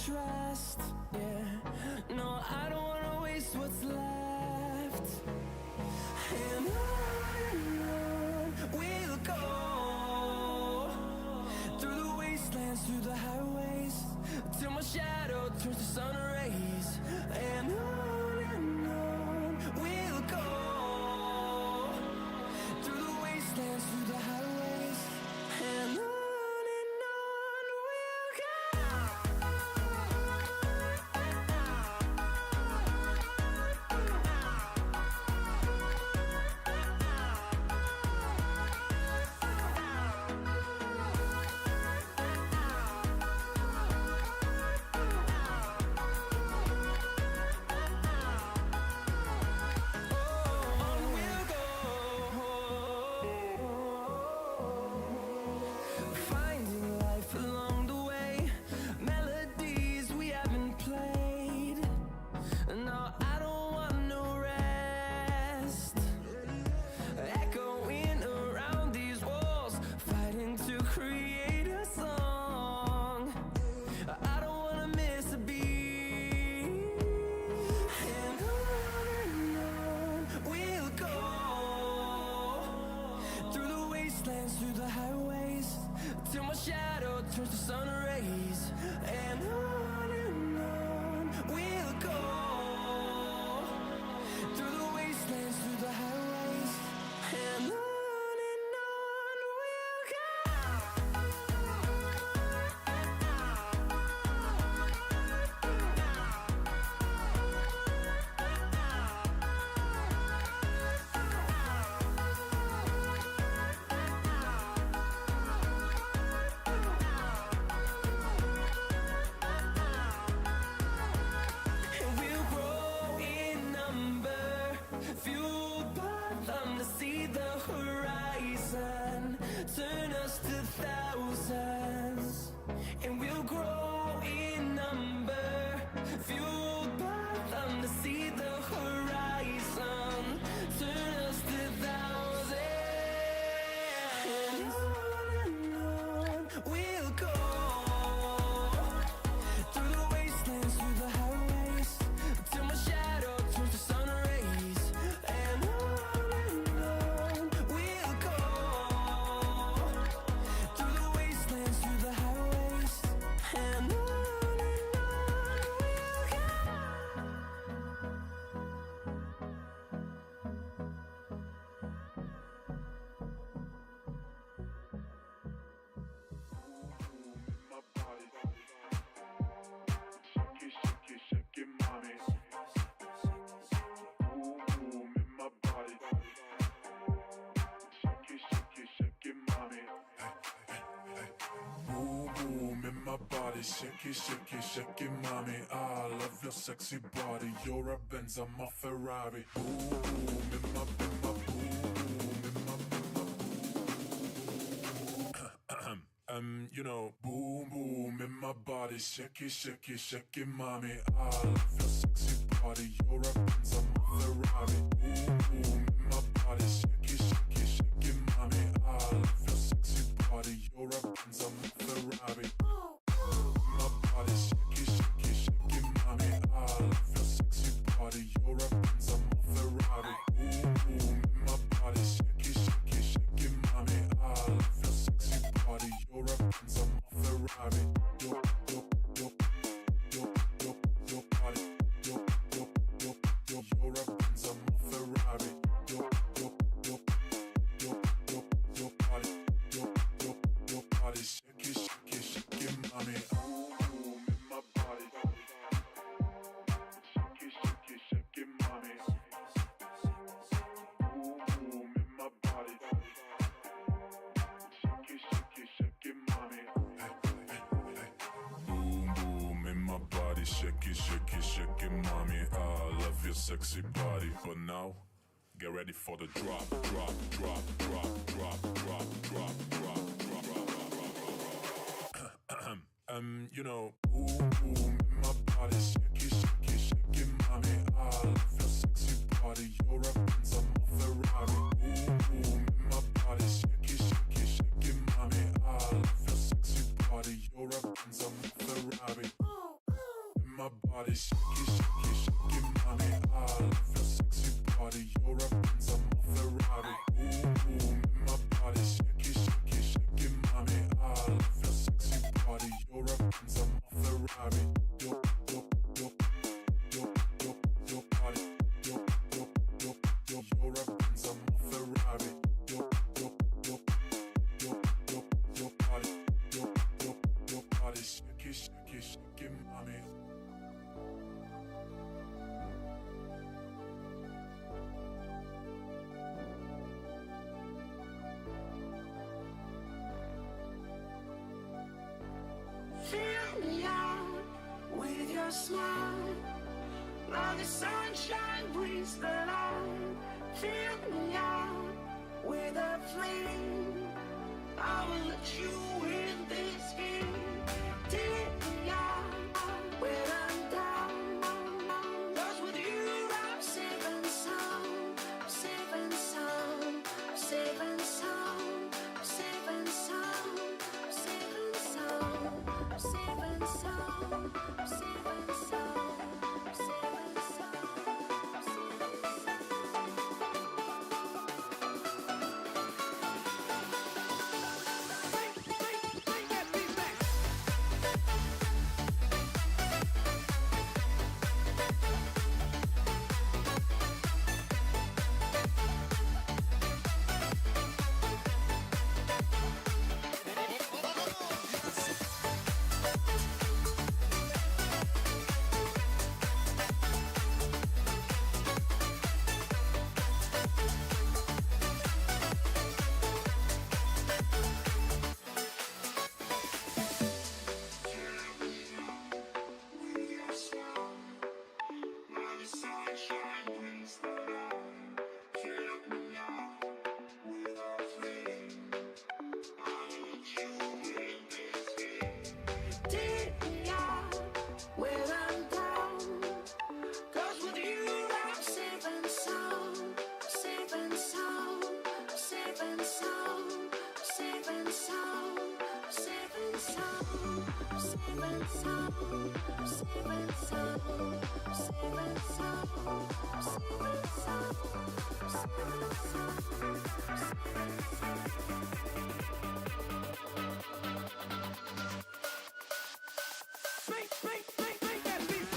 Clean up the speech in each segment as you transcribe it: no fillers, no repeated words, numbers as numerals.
trust. Yeah, no, I don't wanna waste what's left. And on we'll go, through the wastelands, through the highways, till my shadow turns to sun rays. And on we'll go, through the wastelands, through the highways, and on we'll go. Through the highways, till my shadow turns to sun rays. And on we'll go, through the wastelands, through the highways, and on we'll go. See the horizon, turn us to thousands, and we'll grow in number, fueled by them to see the horizon, turn us to thousands. And on we'll go, through the wastelands, through the highways, till my shadow turns to sun rays. And shake it, shake it, shake it, mommy. I love your sexy body. You're a Benz, I'm a Ferrari. Boom, boom, in my, boom, boom, in my. You know, boom, boom in my body. Shake it, shake it, shake it, mommy. I love your sexy body. You're a Benz, I'm a Ferrari. Boom, boom in my body. Shake it, shake it, shake it, mommy. I love your sexy body. You're a Benz, I'm a Ferrari. My body, shake it, shake it, shake it, mommy. I love your sexy body. You're a Benz, I'm a Ferrari. Boom, boom in my body. Shake it, shake it, shake it, mommy. I love your sexy body. You're a Benz, I'm a Ferrari. Your body. You're a Benz, I'm a Ferrari. Your body. Your body. Shake it, shake it, shake it, mommy. Shake it, shake it, shake it, mommy. I love your sexy body. But now, get ready for the drop, drop, drop, drop, drop, drop, drop, drop, drop. You know, boom, boom in my body. Shake it, shake it, shake it, mommy. I love your sexy body. You're a Benz, I'm a Ferrari. Boom, boom in my body. Shake it, shake it, shake it, mommy. I love your sexy body. You're a Benz, I'm a Ferrari. my body, shake it, shake it, shake it, mommy. I love your sexy body. You're a Benz, I'm a Ferrari. Boom, boom, in my body, shake it, shake it, shake it, mommy. I love your sexy body. You're a Benz, I'm a Ferrari. Your body, you're a Benz, I'm a Ferrari. Your body, shake it, shake it, shake it, mommy. Fill me out with your smile, like the sunshine brings the light. Fill me out with a flame, I will let you in this game. Take me out when I'm down, 'cause with you I'm safe and sound. I'm safe and sound. I'm safe and sound. I'm safe and sound. I'm safe and sound. I'm safe and sound. I'm safe and sound. I'm safe and sound. Take me out when I'm down, 'cause with you I'm safe and sound. I'm safe and sound. I'm safe and sound. I'm safe and sound. I'm safe and sound. I'm safe and sound. I'm safe and sound. I'm safe and sound. I'm safe and sound. I'm safe and sound. I'm safe and sound. Make that beat.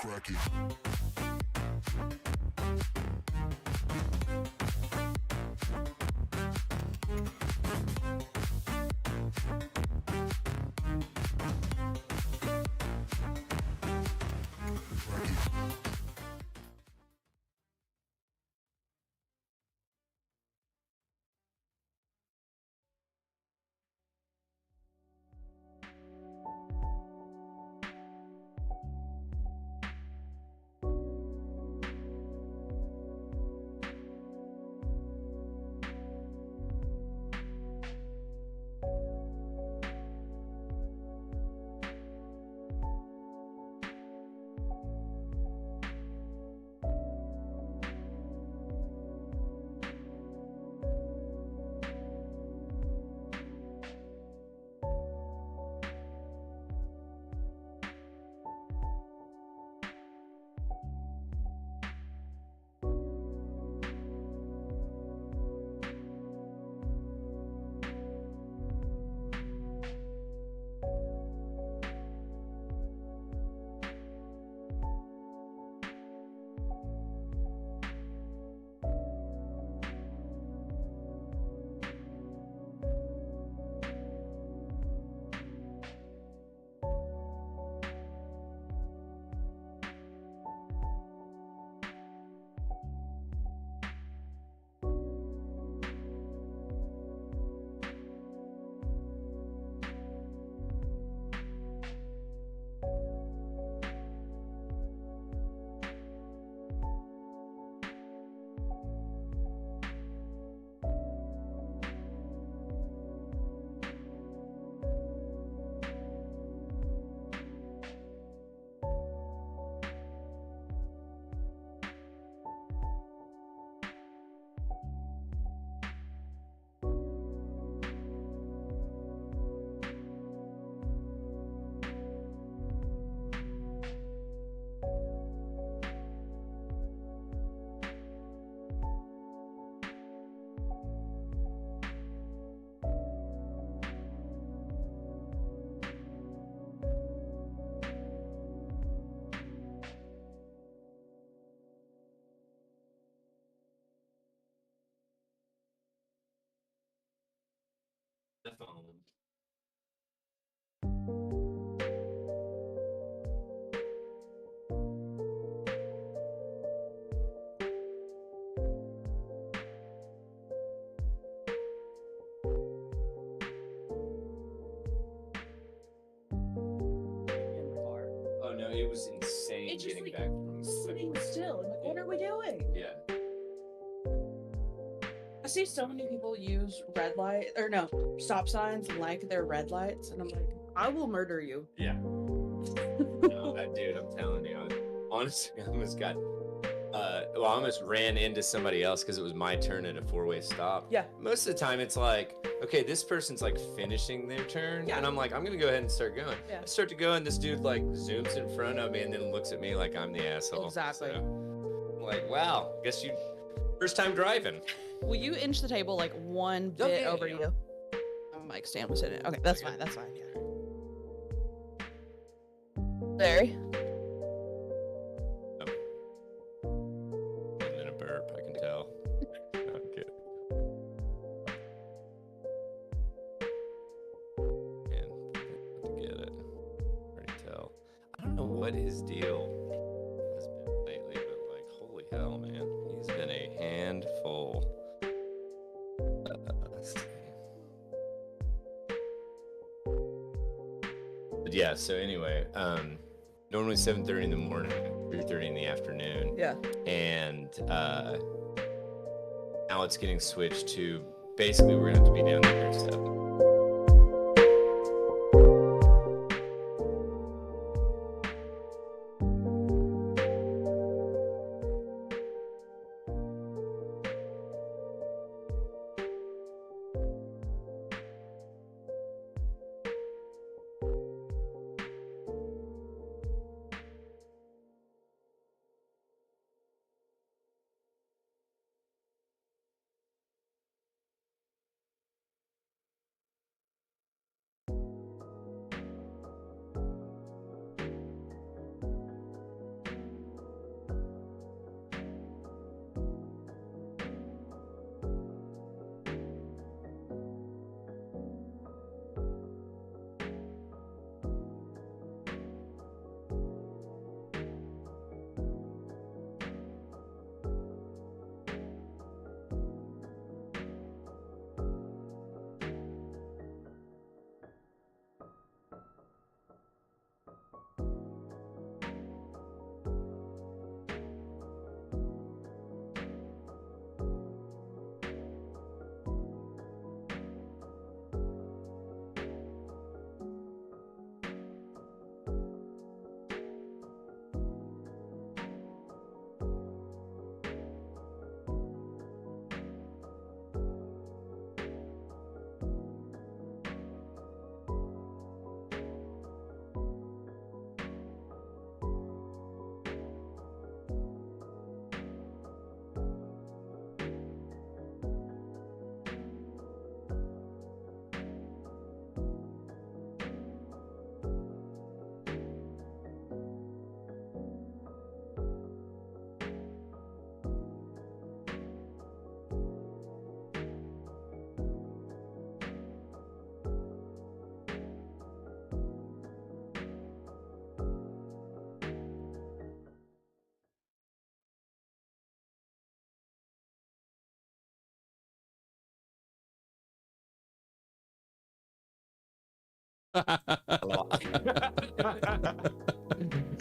Crack it. it was insane It's just getting like back from sitting still. I'm like, what are we doing? Yeah. I see so many people use stop signs like they're red lights, and I'm like, I will murder you. Yeah. No, dude, I'm telling you, honestly, I almost got, I almost ran into somebody else because it was my turn at a four-way stop. Yeah. Most of the time, it's like, okay, this person's like finishing their turn, Yeah. and I'm like, I'm gonna go ahead and start going. Yeah. I start to go, and this dude like zooms in front of me, and then looks at me like I'm the asshole. Exactly. So, I'm like, wow, guess you first time driving. Will you inch the table like one bit Okay, over yeah. you? My mic stand was in it. Okay, that's fine. That's fine. Yeah. There. And then a burp, I can tell. Okay. And to get it, already tell. I don't know what his deal has been lately, but like, holy hell, man, he's been a handful. Let's see. But yeah, so anyway, normally 7:30 in the morning, 3:30 in the afternoon. Yeah. And now it's getting switched to basically we're gonna have to be down there at 7.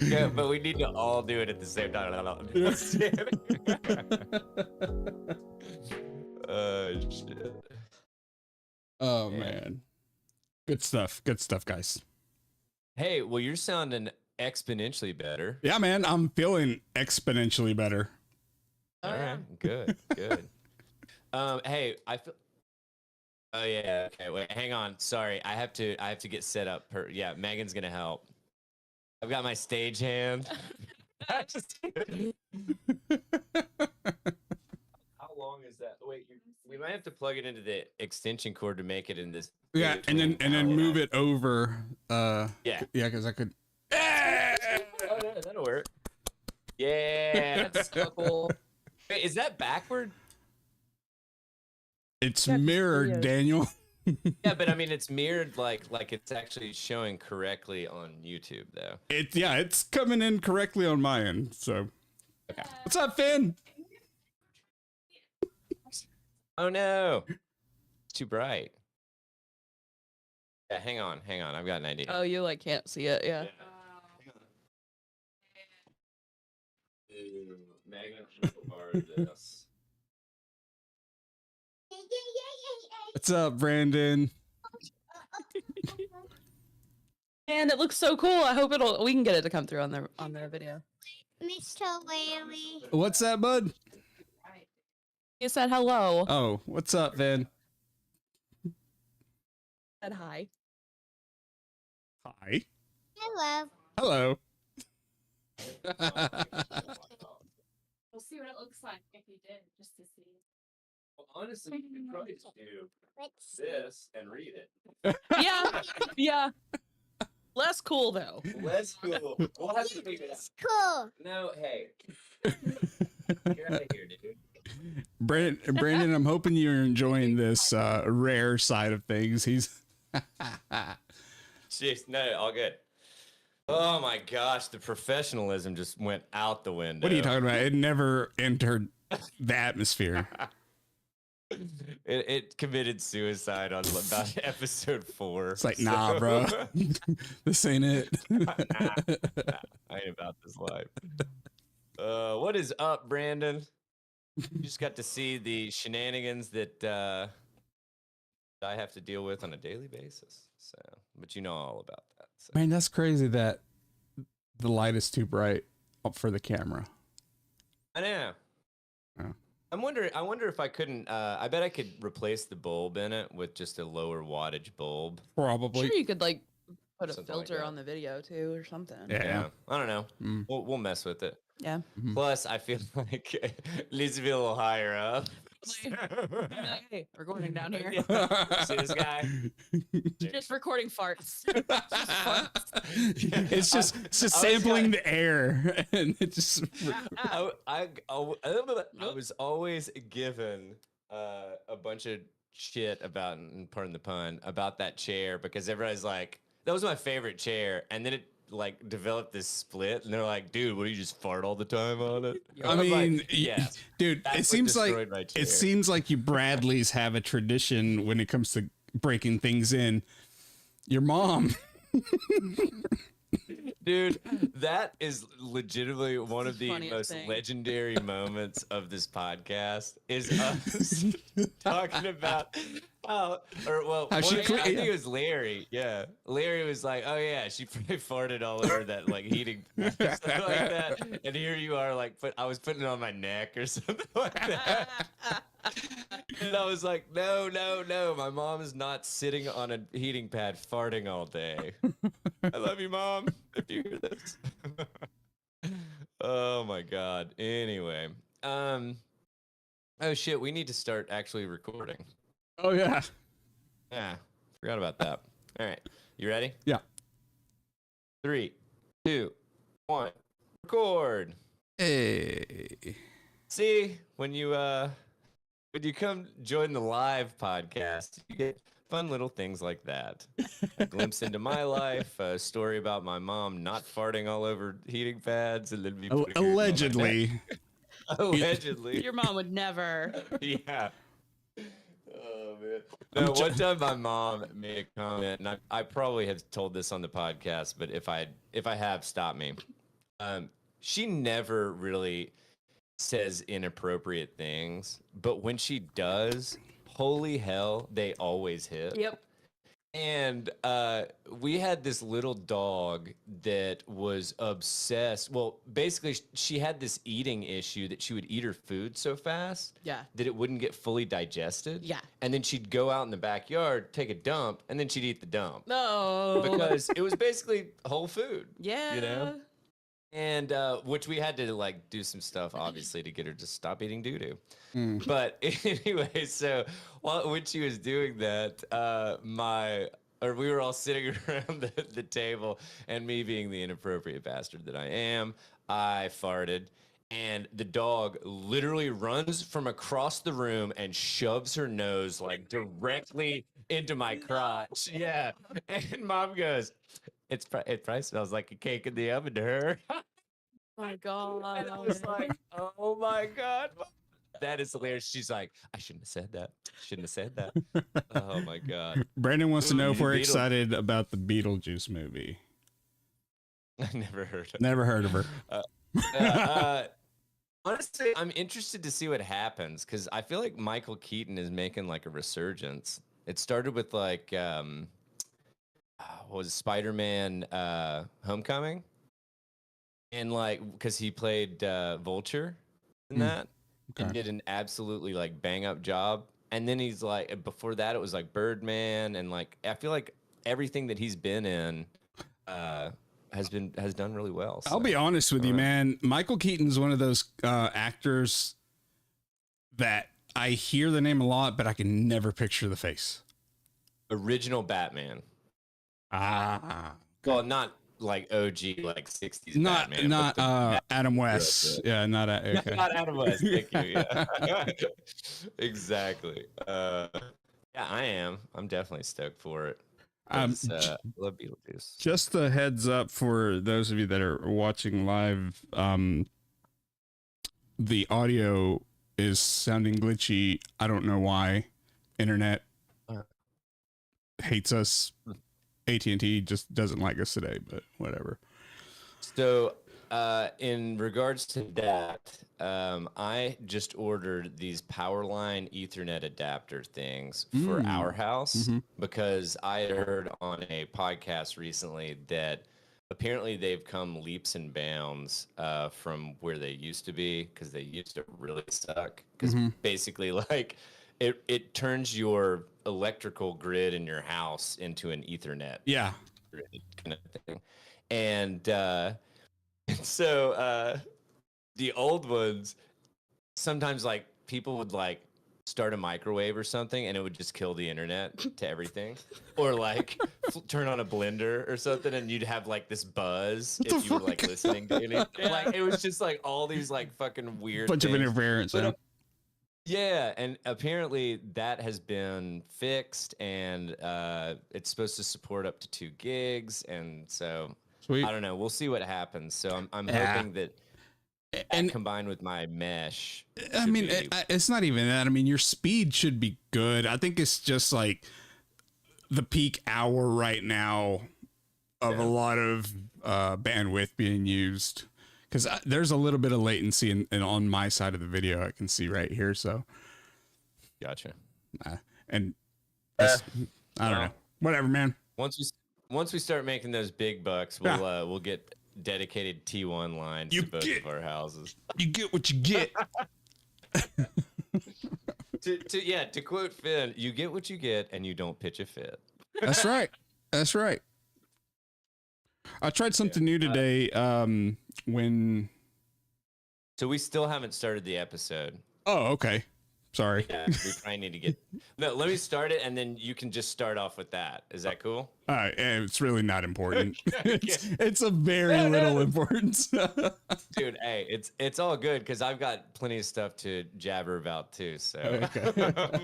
Yeah, but we need to all do it at the same time. Shit. Oh Yeah. man. Good stuff. Good stuff, guys. Hey, well, you're sounding exponentially better. Yeah, man, I'm feeling exponentially better. All right, good, good. Hey, I feel. Oh yeah, okay. Wait, hang on. Sorry, I have to get set up. Yeah, Megan's gonna help. I've got my stage hand. How long is that? Wait, we might have to plug it into the extension cord to make it in this. Yeah, and then move it over. Yeah, because I could. Oh, that'll work. Yeah, that's so cool. Wait, is that backward? It's mirrored, Daniel. Yeah, but I mean, it's mirrored like it's actually showing correctly on YouTube, though. It's coming in correctly on my end. So, okay. What's up, Finn? Oh no, it's too bright. Yeah, hang on. I've got an idea. Oh, you like can't see it, yeah. Ew, Megan should borrow this. What's up, Brandon? And it looks so cool. I hope we can get it to come through on the video. Mr. Larry. What's that, bud? You said hello. Oh, what's up, Van? Said hi. Hi. Hello. Hello. We'll see what it looks like if you did, just to see. Well, honestly, you could probably just do Let's this and read it. Yeah, yeah. Less cool though. Less cool. We'll have to figure it out. cool. No, hey. You're out of here, dude. Brandon, I'm hoping you're enjoying this rare side of things. He's Jeez, no, all good. Oh my gosh, the professionalism just went out the window. What are you talking about? It never entered the atmosphere. It committed suicide on about episode 4. It's like, nah, bro. This ain't it. I ain't about this life. What is up, Brandon? You just got to see the shenanigans that I have to deal with on a daily basis. So, but you know all about that. So. Man, that's crazy that the light is too bright for the camera. I know. Oh. I wonder if I couldn't. I bet I could replace the bulb in it with just a lower wattage bulb. Probably. Sure, you could like put a Something like filter that. on the video too, or something. Yeah. I don't know. Mm. We'll mess with it. Yeah. Mhm. Plus, I feel like it needs to be a little higher up. Hey, recording down here. See this guy? Just recording farts. It's just sampling the air, and it just. I was always given a bunch of shit about, and pardon the pun, about that chair because everybody's like, that was my favorite chair, and then it like developed this split, and they're like, dude, what do you just fart all the time on it? I I'm mean, like, yeah, dude, that's it what seems like destroyed my chair. it seems like you Bradleys have a tradition when it comes to breaking things in. Your mom. Dude, that is legitimately one of the funniest most thing. legendary moments of this podcast is us talking about how she I clean- think it was Larry. Yeah. Larry was like, oh yeah, she probably farted all over that like heating pad or something like that. And here you are like, I was putting it on my neck or something like that. And I was like, no, my mom is not sitting on a heating pad farting all day. I love you, Mom, if you hear this. Oh my God. Anyway, oh shit, we need to start actually recording. Oh yeah. Yeah, forgot about that. All right, you ready? Yeah. 3, 2, 1, record. Hey. See, when you come join the live podcast, you get fun little things like that. A glimpse into my life, a story about my mom not farting all over heating pads, and then me putting her on my Allegedly. neck. Allegedly. Your mom would never. Yeah. Oh man. No, one time my mom made a comment, and I probably have told this on the podcast, but if I have, stop me. She never really says inappropriate things, but when she does, holy hell, they always hit. Yep. And we had this little dog that was obsessed. Well, basically, she had this eating issue that she would eat her food so fast Yeah. that it wouldn't get fully digested. Yeah. And then she'd go out in the backyard, take a dump, and then she'd eat the dump. No. Because it was basically whole food. Yeah. You know? And which we had to like do some stuff, obviously, to get her to stop eating doo-doo. Mm. But anyway, so when she was doing that, we were all sitting around the table, and me being the inappropriate bastard that I am, I farted, and the dog literally runs from across the room and shoves her nose like directly into my crotch. Yeah, and Mom goes, it probably smells like a cake in the oven to her. My God. And I was like, oh my God. That is hilarious. She's like, I shouldn't have said that. Shouldn't have said that. Oh my God. Brandon wants to know if we're Beetle- excited about the Beetlejuice movie. I never heard of Never heard of her. Honestly, I'm interested to see what happens because I feel like Michael Keaton is making like a resurgence. It started with like what was it, Spider-Man Homecoming, and like because he played Vulture in Hmm, that and okay. did an absolutely like bang up job. And then he's like before that it was like Birdman and like I feel like everything that he's been in uh has done really well. I'll So be honest with I you, don't know. man. Michael Keaton's one of those actors that I hear the name a lot, but I can never picture the face. Original Batman. Ah, Well, not like OG like 60s not Batman, but the Adam Batman West. Yeah, not okay. not Adam West. Thank you. Yeah. Exactly. Yeah, I am. I'm definitely stoked for it. Um, 'Cause, I love Beetlejuice. just a heads up for those of you that are watching live. The audio is sounding glitchy. I don't know why. Internet hates us. AT&T just doesn't like us today, but whatever. So, in regards to that, I just ordered these Powerline Ethernet adapter things for our house because I had heard on a podcast recently that apparently they've come leaps and bounds from where they used to be because they used to really suck. Because basically, like, it turns your electrical grid in your house into an Ethernet Yeah. grid kind of thing, and so the old ones sometimes like people would like start a microwave or something and it would just kill the internet to everything or like turn on a blender or something and you'd have like this buzz if you were like listening to anything. Like it was just like all these like fucking weird Bunch of things. interference. But, Yeah. Yeah, and apparently that has been fixed and it's supposed to support up to 2 gigs and so Sweet. I don't know. We'll see what happens. So I'm Yeah. hoping that And combined with my mesh. I should mean, be- it's not even that. I mean, your speed should be good. I think it's just like the peak hour right now of a lot of bandwidth being used. Because there's a little bit of latency in on my side of the video. I can see right here. So, gotcha. and I don't know. Whatever, man. Once we start making those big bucks, we'll get dedicated T1 lines You to both get- of our houses. You get what you get. To quote Finn, you get what you get and you don't pitch a fit. That's right. That's right. I tried something new today. When So we still haven't started the episode. oh, okay. Sorry. Yeah, we probably need to get. No, let me start it, and then you can just start off with that. Is that cool? All right, it's really not important. Okay. It's a very little importance. Dude, hey, it's all good because I've got plenty of stuff to jabber about too. So, Okay. all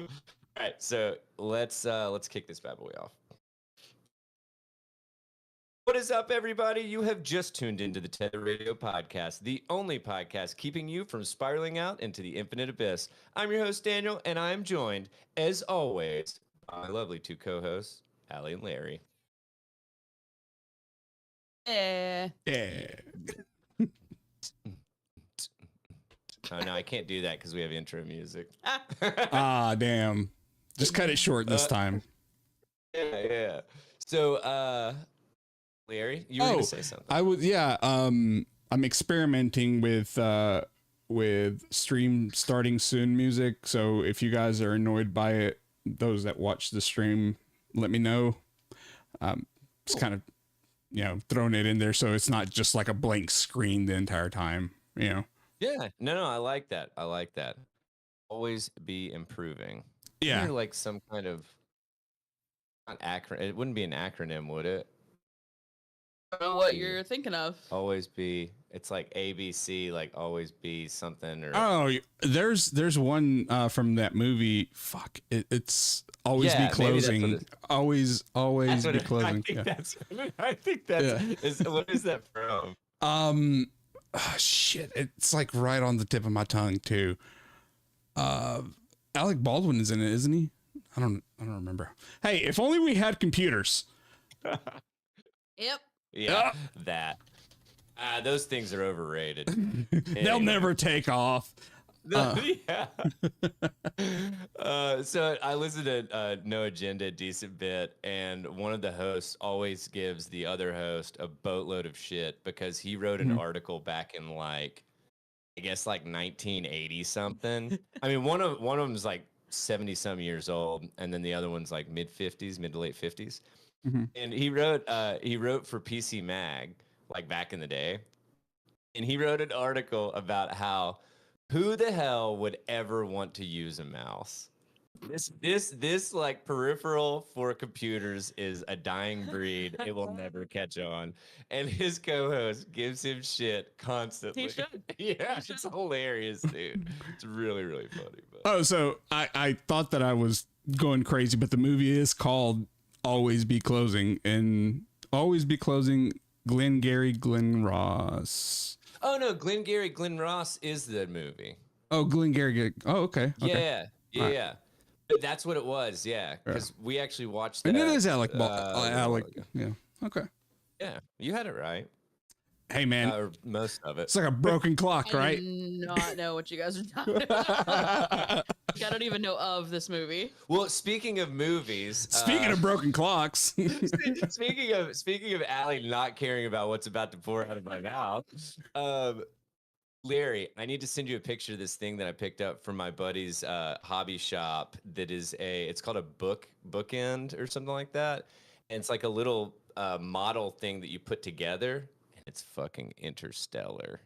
right, so let's kick this bad boy off. What is up, everybody? You have just tuned into the Tether Radio Podcast, the only podcast keeping you from spiraling out into the infinite abyss. I'm your host, Daniel, and I am joined, as always, by my lovely 2 co-hosts, Allie and Larry. Yeah. Oh, no, I can't do that because we have intro music. Ah, damn. Just cut it short this time. Yeah. So, Larry, you were going to say something. I would, yeah. I'm experimenting with stream starting soon music. So if you guys are annoyed by it, those that watch the stream, let me know. Just kind of, throwing it in there so it's not just like a blank screen the entire time. Yeah. No, I like that. Always be improving. Yeah. You're like some kind of not acronym. It wouldn't be an acronym, would it? I don't know what you're thinking of. Always be. It's like ABC, like always be something or. Oh, there's one from that movie. Fuck, it's always Yeah, be maybe that's what closing. it- Always That's what be it- closing. I think that's. Yeah. What is that from? Shit, it's like right on the tip of my tongue too. Alec Baldwin is in it, isn't he? I don't remember. Hey, if only we had computers. Yep. Yeah, that. Those things are overrated. They'll Anyway. never take off. Yeah. So I listened to No Agenda a decent bit, and one of the hosts always gives the other host a boatload of shit because he wrote an article back in like, I guess like 1980 something. I mean, one of them's like 70 some years old, and then the other one's like mid to late 50s. And he wrote for PC Mag like back in the day, and he wrote an article about how who the hell would ever want to use a mouse? This like peripheral for computers is a dying breed. It will never catch on. And his co-host gives him shit constantly. He should. Yeah, it's hilarious, dude. It's really, really funny. But. Oh, so I thought that I was going crazy, but the movie is called Always Be Closing, and Always Be Closing, Glengarry Glen Ross. Oh no, Glenn Ross is the movie. Oh, Glengarry. Oh, okay. Yeah, Right. yeah. But that's what it was, yeah. Because we actually watched that. And it is Alec. a little while ago. Yeah. Okay. Yeah, you had it right. Hey, man. Or most of it. It's like a broken clock, I right? do not know what you guys are talking about. I don't even know of this movie. Well, speaking of movies, Speaking of broken clocks. speaking of Allie not caring about what's about to pour out of my mouth, Larry, I need to send you a picture of this thing that I picked up from my buddy's hobby shop. That is it's called a bookend or something like that, and it's like a little model thing that you put together, and it's fucking interstellar.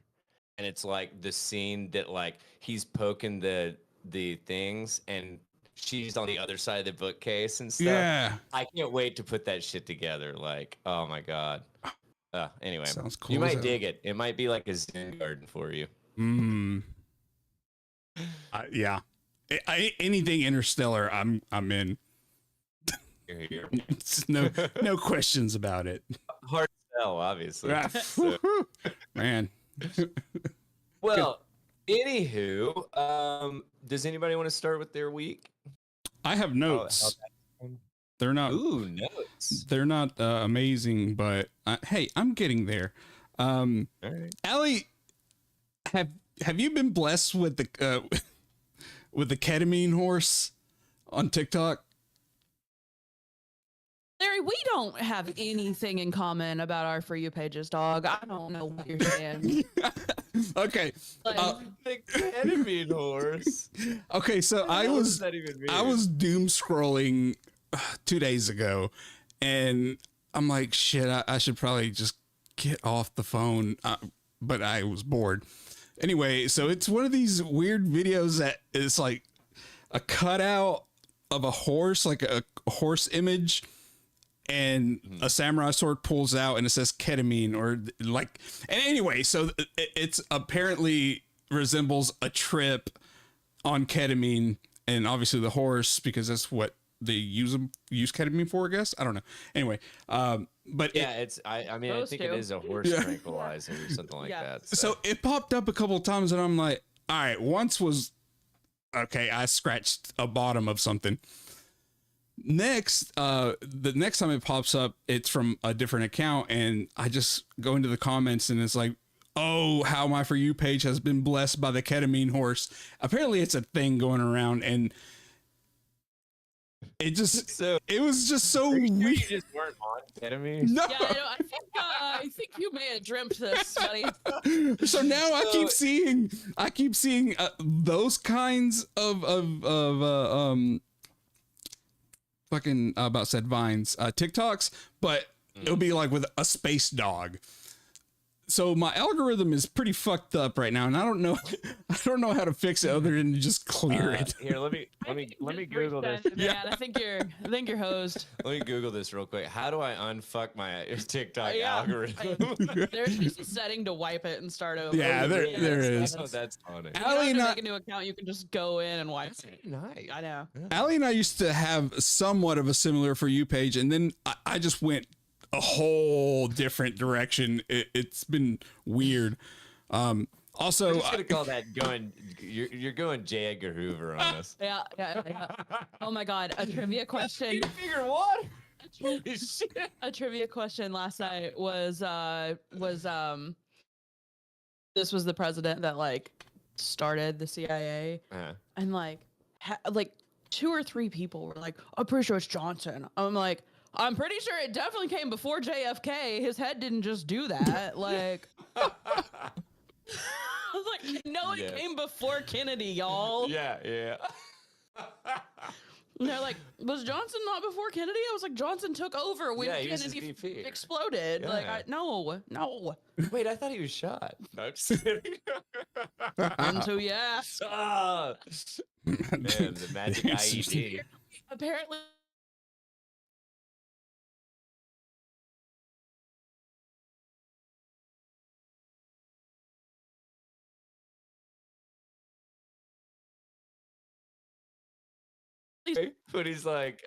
And it's like the scene that like he's poking the things and she's on the other side of the bookcase and stuff. Yeah. I can't wait to put that shit together. Like, oh my god. Anyway, Sounds cool you as might hell. dig it. It might be like a Zen garden for you. Yeah. Anything interstellar, I'm in. Here. It's no questions about it. Hard to sell, obviously. Ah, So- Man. well, anywho, does anybody want to start with their week? I have notes. They're not. Ooh, notes. They're not amazing, but hey, I'm getting there. All right. Allie, have you been blessed with the with the ketamine horse on TikTok? Larry, we don't have anything in common about our For You pages, dog. I don't know what you're saying. Okay. Like, The ketamine horse. Okay, so I What was does that even mean? I was doom scrolling 2 days ago, and I'm like, shit, I should probably just get off the phone, but I was bored. Anyway, so it's one of these weird videos that is like a cutout of a horse, like a horse image, and a samurai sword pulls out and it says ketamine or like, and anyway, so it's apparently resembles a trip on ketamine, and obviously the horse, because that's what they use ketamine for, I guess. I don't know. Anyway, but Yeah, it's. I mean, I Those think two. it is a horse Yeah. tranquilizer or something like Yeah. that. so it popped up a couple of times, and I'm like, all right, once was okay. I scratched a bottom of something. Next, the next time it pops up, it's from a different account, and I just go into the comments, and it's like, oh, how my For You page has been blessed by the ketamine horse. Apparently, it's a thing going around, and it just, So it was just so you weird. just weren't on ketamine. No. yeah, I think you may have dreamt this, buddy. So now I keep So- seeing those kinds of fucking about said Vines, TikToks, but it'll be like with a space dog. So my algorithm is pretty fucked up right now, and I don't know how to fix it other than to just clear it. Here, let me Google this. Man, I think you're hosed. Let me Google this real quick. How do I unfuck my TikTok Yeah. algorithm? There's just a setting to wipe it and start over. Yeah, there is. Oh, that's funny. You don't Allie have and to I, make a new account. You can just go in and wipe it. Nice. I know. Allie and I used to have somewhat of a similar For You page, and then I just went a whole different direction. It's been weird. I'm Also, just gonna call that going. You're going J. Edgar Hoover on us. Yeah. Oh my God, a trivia question. figure what? Holy shit. A trivia question last night was this was the president that like started the CIA, and like 2 or 3 people were like, I'm pretty sure it's Johnson. I'm like, I'm pretty sure it definitely came before JFK. His head didn't just do that. Like, I was like, no, it came before Kennedy, y'all. Yeah. And they're like, was Johnson not before Kennedy? I was like, Johnson took over when Yeah, he was his Kennedy VP. exploded. Yeah. Like, no. Wait, I thought he was shot. No, I'm just kidding. So yeah, Man, the magic IED. apparently. But he's like,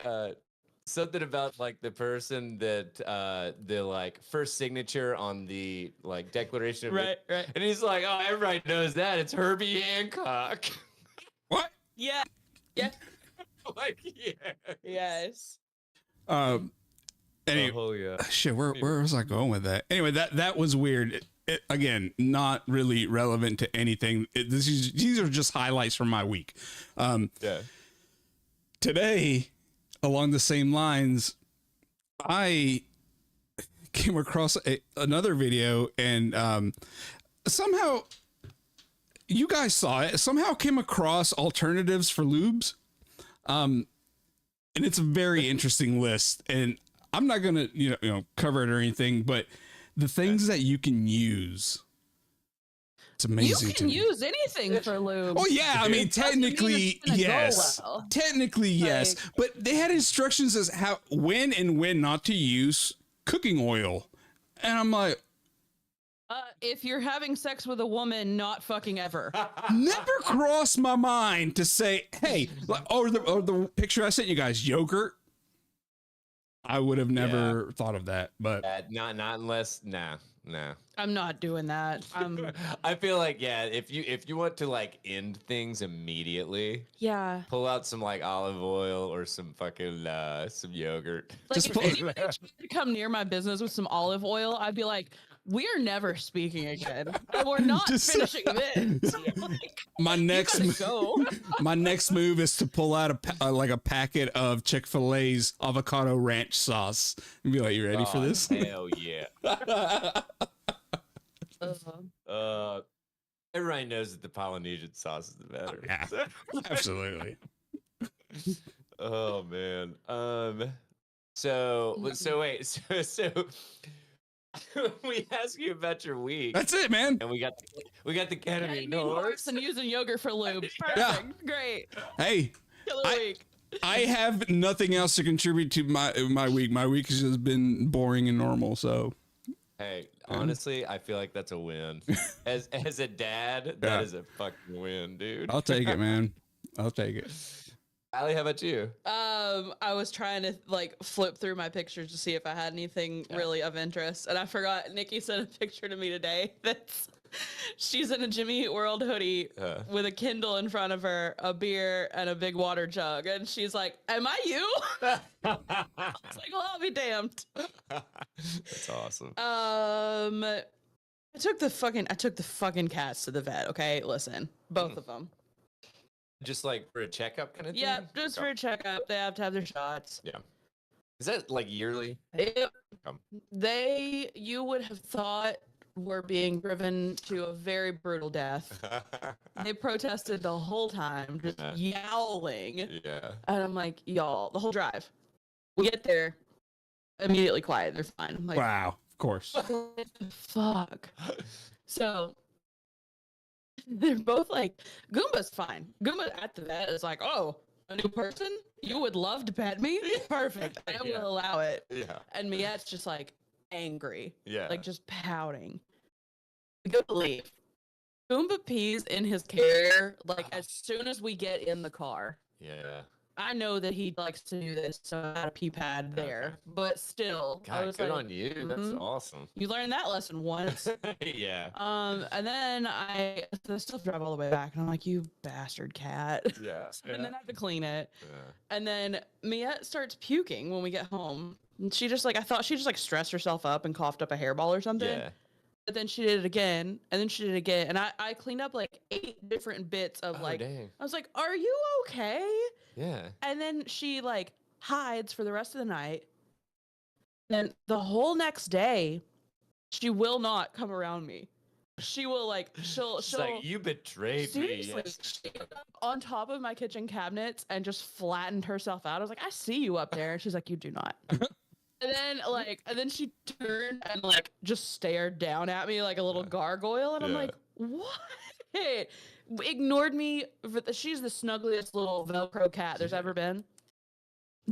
something about like the person that the like first signature on the like Declaration of Right. And he's like, oh, everybody knows that. It's Herbie Hancock. What? Yeah. Like, yeah. Yes. Anyway, Oh yeah. shit, where was I going with that? Anyway, that was weird. Again, not really relevant to anything. These are just highlights from my week. Yeah. Today, along the same lines, I came across another video, and somehow you guys saw it. Somehow came across alternatives for lubes, and it's a very interesting list. And I'm not gonna you know cover it or anything, but the things that you can use. It's amazing. You can use anything for lube. Oh yeah, I mean technically yes. Technically yes, Like- but they had instructions as how when and when not to use cooking oil. And I'm like, If you're having sex with a woman, not fucking ever. never crossed my mind to say, hey, like, or the picture I sent you guys, yogurt. I would have never thought of that, but Not unless nah. I'm not doing that. I feel like if you want to like end things immediately, Yeah. pull out some like olive oil or some fucking some yogurt. Like Just if pull- anybody tried to come near my business with some olive oil, I'd be like, we're never speaking again. And we're not Just- finishing this. Like, my next you gotta go. my next move is to pull out a packet of Chick-fil-A's avocado ranch sauce and be like, you ready for this? Hell yeah. Everybody knows that the Polynesian sauce is the better. Yeah. Absolutely. Oh man. So wait. So we asked you about your week, That's it, man. and we got the ketamine Ketamine horse. horse and using yogurt for lube. Perfect. Yeah. Great. Hey, Killer week. I have nothing else to contribute to my week. My week has just been boring and normal. So Hey, honestly, I feel like that's a win. As a dad, Yeah. that is a fucking win, dude. I'll take it, man. I'll take it. Allie, how about you? I was trying to like flip through my pictures to see if I had anything really of interest, and I forgot. Nikki sent a picture to me today that's she's in a Jimmy Eat World hoodie with a Kindle in front of her, a beer, and a big water jug, and she's like, "Am I you?" I was like, "Well, I'll be damned." That's awesome. I took the fucking cats to the vet. Okay, listen, both of them. Just like for a checkup kind of thing? Yeah, just for a checkup. They have to have their shots. Yeah. Is that like yearly? Yep. Um. You would have thought were being driven to a very brutal death. They protested the whole time, just yowling. Yeah. And I'm like, y'all, the whole drive. We get there, immediately quiet. They're fine. I'm like, Wow. Of course. what the fuck? So they're both like, Goomba's fine. Goomba at the vet is like, oh, a new person? You would love to pet me? Perfect. I Yeah. will allow it. Yeah. And Miette's just like angry. Yeah. Like just pouting. We go to leave. Goomba pees in his carrier like as soon as we get in the car. Yeah. I know that he likes to do this, so I had a pee pad there. But still, I God, was good like, on you. That's mhm. awesome. You learned that lesson once. Yeah. And then I still drive all the way back, and I'm like, you bastard cat. Yeah. And then I have to clean it. Yeah. And then Miette starts puking when we get home. And she just like, I thought she just like stressed herself up and coughed up a hairball or something. Yeah. but then she did it again, and then she did it again, and I cleaned up like 8 different bits of like. Dang. I was like, "Are you okay?" Yeah. And then she like hides for the rest of the night. And the whole next day, she will not come around me. She will like she'll like, you betrayed seriously, me. she got up on top of my kitchen cabinets and just flattened herself out. I was like, I see you up there. And she's like, you do not. And then she turned and like just stared down at me like a little gargoyle. And I'm like, what? Ignored me. She's the snuggliest little Velcro cat there's ever been.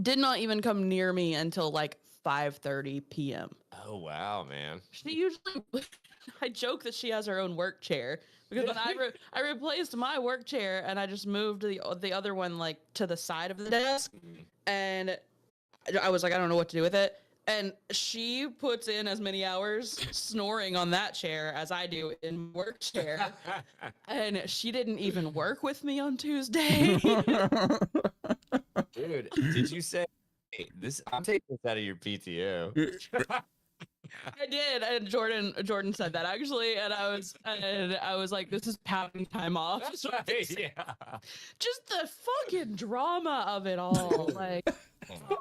Did not even come near me until like 5:30 p.m. Oh wow, man. She usually, I joke that she has her own work chair because when I replaced my work chair and I just moved the other one like to the side of the desk, and I was like, I don't know what to do with it. And she puts in as many hours snoring on that chair as I do in work chair. And she didn't even work with me on Tuesday. Dude, did you say, hey, this? I'm taking this out of your PTO. I did, and Jordan said that actually, and I was like, this is pouting time off. Yeah. Just the fucking drama of it all, like,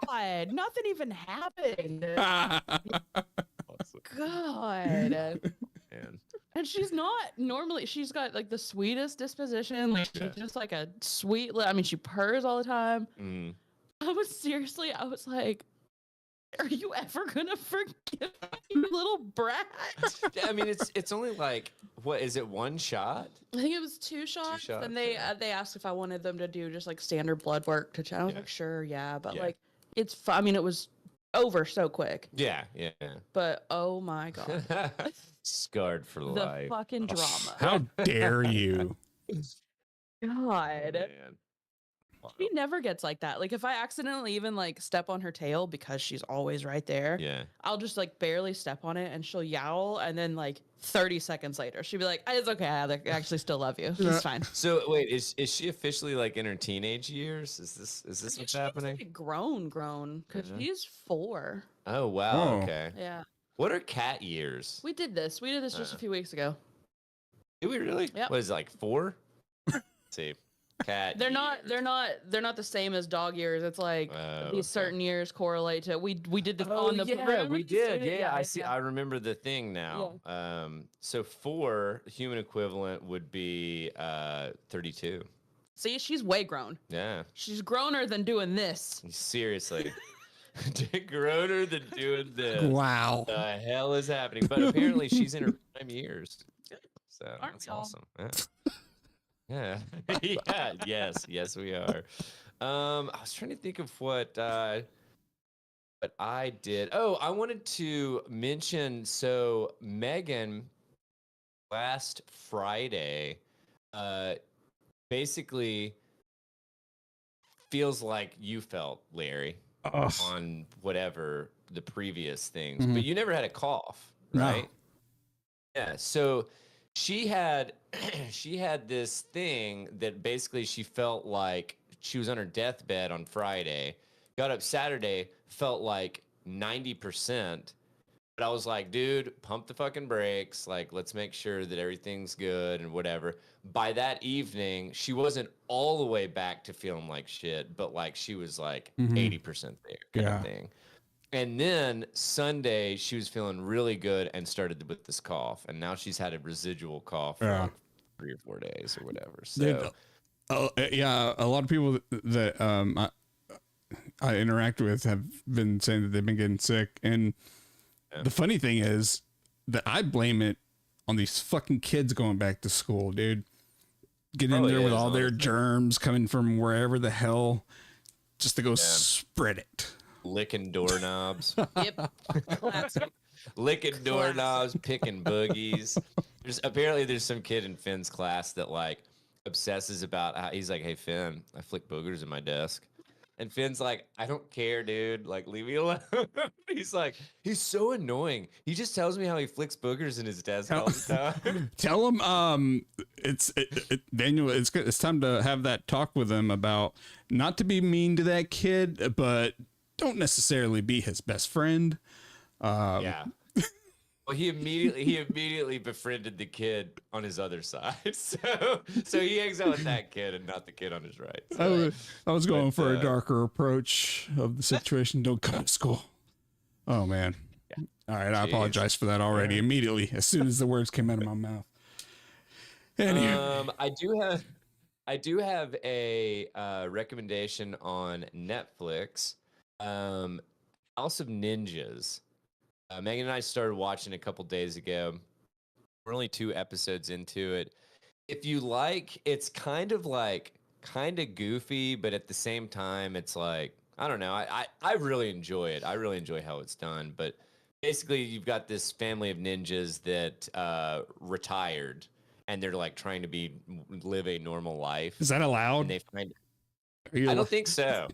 God, nothing even happened. God. Man. And she's not normally, she's got like the sweetest disposition, like she's just like a sweet, I mean, she purrs all the time. I was like, are you ever gonna forgive me, little brat? I mean, it's only like, what is it, one shot? I think it was 2 shots. And they asked if I wanted them to do just like standard blood work to check. I was like, sure, yeah, but like it's I mean, it was over so quick. Yeah. But oh my God, Scarred for life. the fucking drama. How dare you? God. Man. She never gets like that. Like if I accidentally even like step on her tail because she's always right there. Yeah. I'll just like barely step on it and she'll yowl, and then like 30 seconds later she'll be like, it's okay, I actually still love you. It's fine. So wait, is she officially like in her teenage years? Is this what's happening? Like grown because she's 4. Oh wow. Oh. Okay. Yeah. What are cat years? We did this just a few weeks ago. Did we really? Yep. What is it, like 4? Let's see. Cat. They're not the same as dog years. It's like these certain years correlate to we did this on the yeah, we did. Yeah, I see. Yeah. I remember the thing now. So 4 human equivalent would be 32. See, she's way grown. Yeah. She's growner than doing this. Seriously. Growner than doing this. Wow. What the hell is happening? But apparently she's in her prime years. So Aren't that's we all? awesome. Yeah. Yes, we are. I was trying to think of what I did. Oh, I wanted to mention, so Megan last Friday basically feels like you felt, Larry, on whatever the previous things, but you never had a cough, right? Yeah, so she had this thing that basically she felt like she was on her deathbed on Friday, got up Saturday, felt like 90%. But I was like, dude, pump the fucking brakes. Like, let's make sure that everything's good and whatever. By that evening, she wasn't all the way back to feeling like shit, but like she was like 80% there kind of thing. And then Sunday, she was feeling really good and started with this cough. And now she's had a residual cough for like 3 or 4 days or whatever. So, a lot of people that I interact with have been saying that they've been getting sick. And the funny thing is that I blame it on these fucking kids going back to school, dude. Get in there with all their germs coming from wherever the hell just to go spread it. licking doorknobs. Yep. Classic. Licking doorknobs, picking boogies. There's some kid in Finn's class that like obsesses about how he's like, hey Finn, I flick boogers in my desk. And Finn's like, I don't care, dude. Like, leave me alone. He's like, he's so annoying. He just tells me how he flicks boogers in his desk all the time. Tell him, Daniel, it's time to have that talk with him about not to be mean to that kid, but don't necessarily be his best friend. Yeah. Well, he immediately befriended the kid on his other side. So he hangs out with that kid and not the kid on his right. So, I was going But, for a darker approach of the situation. Don't come to school. Oh man. All right, I Jeez. apologize for that already. Immediately, as soon as the words came out of my mouth. Anyway. I do have a recommendation on Netflix. House of Ninjas. Megan and I started watching a couple days ago. We're only 2 episodes into it. If you like, it's kind of goofy, but at the same time, it's like, I don't know. I really enjoy it. I really enjoy how it's done. But basically, you've got this family of ninjas that retired, and they're like trying to live a normal life. Is that allowed? And they find. I don't think so.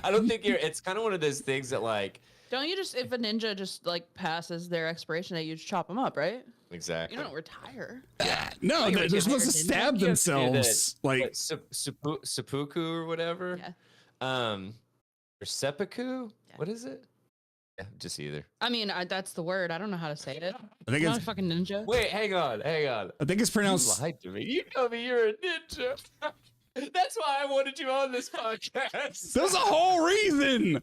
I don't think it's kind of one of those things that like. Don't you just, if a ninja just like passes their expiration date, you just chop them up, right? Exactly. You don't retire. Yeah. No, Like, they're like supposed to ninja? stab You have to do themselves. that, Like, what, seppuku or whatever. Yeah. Or seppuku. Yeah. What is it? Yeah, just either. I mean, that's the word. I don't know how to say it. I think I'm not a it's fucking ninja. Wait, hang on. I think it's pronounced. You lied to me. You told me you're a ninja. That's why I wanted you on this podcast. There's a whole reason.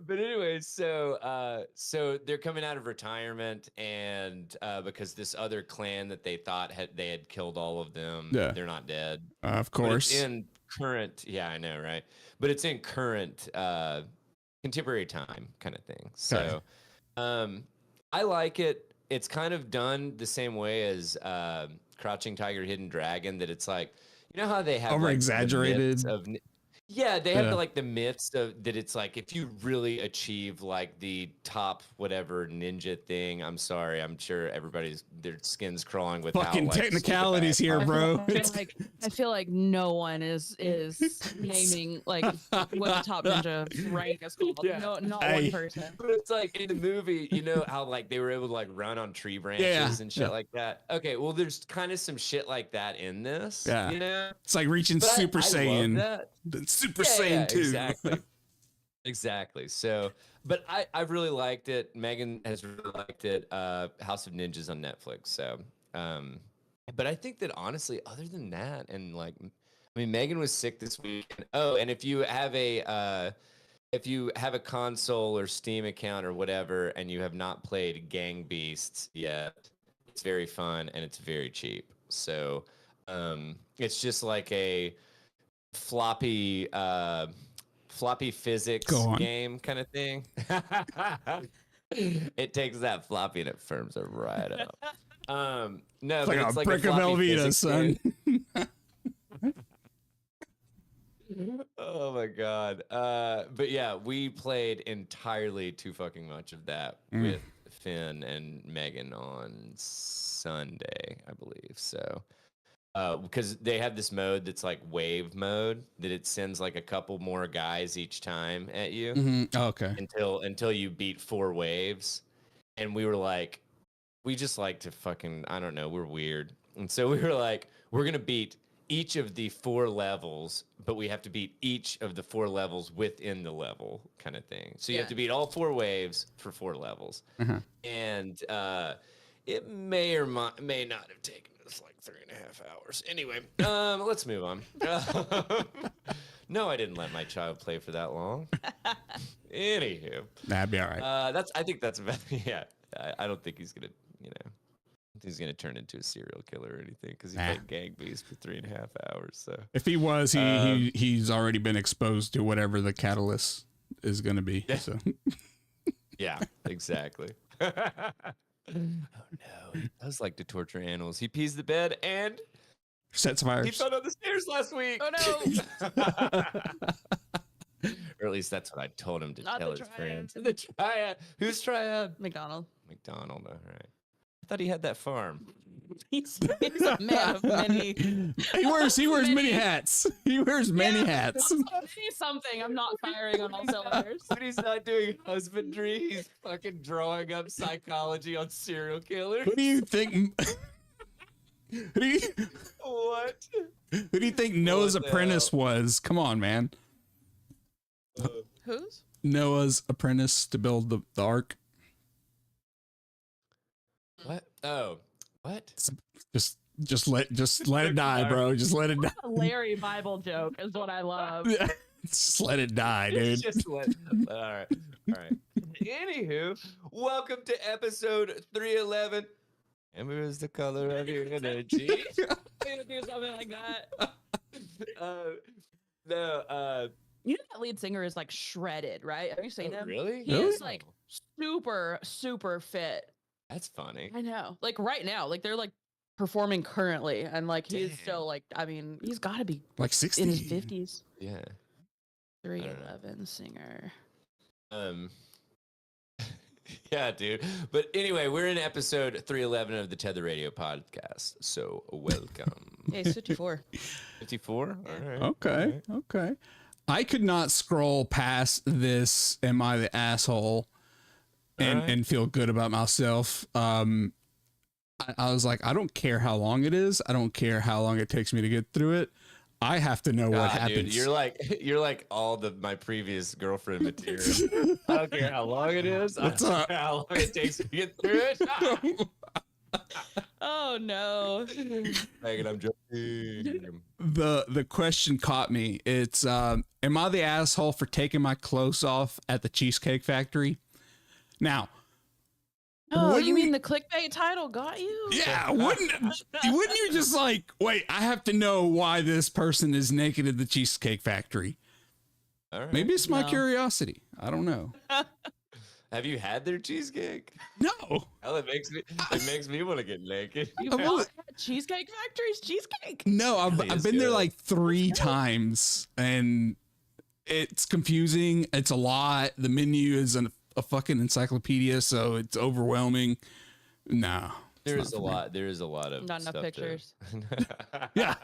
But anyway, so they're coming out of retirement, and because this other clan that they thought they had killed all of them, they're not dead. Of But it's course. in current, yeah, I know, right? But it's in current contemporary time kind of thing. So I like it. It's kind of done the same way as Crouching Tiger, Hidden Dragon, that it's like, you know how they have Over exaggerated. Yeah, they have the myths of that. It's like if you really achieve like the top whatever ninja thing, I'm sorry, I'm sure their skin's crawling with Fucking how, like, technicalities here, bro. I feel like no one is naming like what the top ninja rank is called. Yeah. No, not Hey. one person. But it's like in the movie, you know how like they were able to like run on tree branches and shit like that. Okay, well, there's kind of some shit like that in this. Yeah. You know, It's like reaching But Super I love Saiyan. that. Super Saiyan 2. Exactly. Exactly. So, but I've really liked it. Megan has really liked it. House of Ninjas on Netflix. So, but I think that honestly, other than that, and like, I mean, Megan was sick this week. Oh, and if you have a console or Steam account or whatever, and you have not played Gang Beasts yet, it's very fun and it's very cheap. So, it's just like a floppy physics game kind of thing. It takes that floppy and it firms it right up. No, It's but like it's a like brick of floppy Velveeta, physics son. game. Oh my god. But yeah, we played entirely too fucking much of that with Finn and Megan on Sunday, I believe. So because they have this mode that's like wave mode, that it sends like a couple more guys each time at you Okay. until you beat 4 waves. And we were like, we just like to fucking, I don't know, we're weird. And so we were like, we're gonna beat each of the 4 levels, but we have to beat each of the 4 levels within the level kind of thing. So you have to beat all 4 waves for 4 levels. And it may or may not have taken us like 3.5 hours. Anyway, let's move on. No, I didn't let my child play for that long. Anywho, That'd be all right. I think that's about, yeah. I don't think he's gonna, you know, he's gonna turn into a serial killer or anything because he played Gang Beast for 3.5 hours. So If he was, he's already been exposed to whatever the catalyst is going to be. So. yeah, exactly. Oh no, he does like to torture animals. He pees the bed and Sets he fires. fell down the stairs last week. Oh no. Or at least that's what I told him to Not tell the his triad. friends. The triad. Who's triad? McDonald. McDonald. All right. I thought he had that farm. He's a man of many. He wears many hats. He wears many hats. Many something. I'm not firing on all cylinders. When he's not doing husbandry, he's fucking drawing up psychology on serial killers. Who do you think? What? Who do you think Noah's What the Apprentice was? Come on, man. Who's? Noah's apprentice to build the ark? What? Oh, what? Just let it die, bro. Just let it die. A Larry Bible joke is what I love. Just let it die, dude. Just let. All right. All right. Anywho, welcome to episode 311. Amber is the color of your energy. I'm gonna do something like that. No. You know that lead singer is like shredded, right? Have you seen him? Really? He is like super, super fit. That's funny. I know. Like right now, like they're like performing currently, and like he's Dang. still like, I mean, he's got to be Like 60 in his 50s. Yeah. 311 singer. Yeah, dude. But anyway, we're in episode 311 of the Tether Radio podcast. So welcome. Yeah, he's 54. 54? All right. Okay. Okay. I could not scroll past this Am I the Asshole and feel good about myself. I was like, I don't care how long it is. I don't care how long it takes me to get through it. I have to know what happens. Dude, you're like all my previous girlfriend material. I don't care how long it is. I don't care how long it takes to get through it. Oh no. Megan, I'm joking. The question caught me. It's am I the asshole for taking my clothes off at the Cheesecake Factory? Now, Oh, wouldn't you mean the clickbait title got you? yeah, wouldn't you just like, wait, I have to know why this person is naked at the Cheesecake Factory? All right. Maybe it's my No. curiosity. I don't know. Have you had their cheesecake? No. Hell, it makes me want to get naked. You I've haven't only- had Cheesecake Factory's cheesecake? No, I've Really is been there good. like 3 times and it's confusing. It's a lot. The menu is a fucking encyclopedia, so it's overwhelming. No. There is a lot. There is a lot of Not enough stuff pictures. Yeah.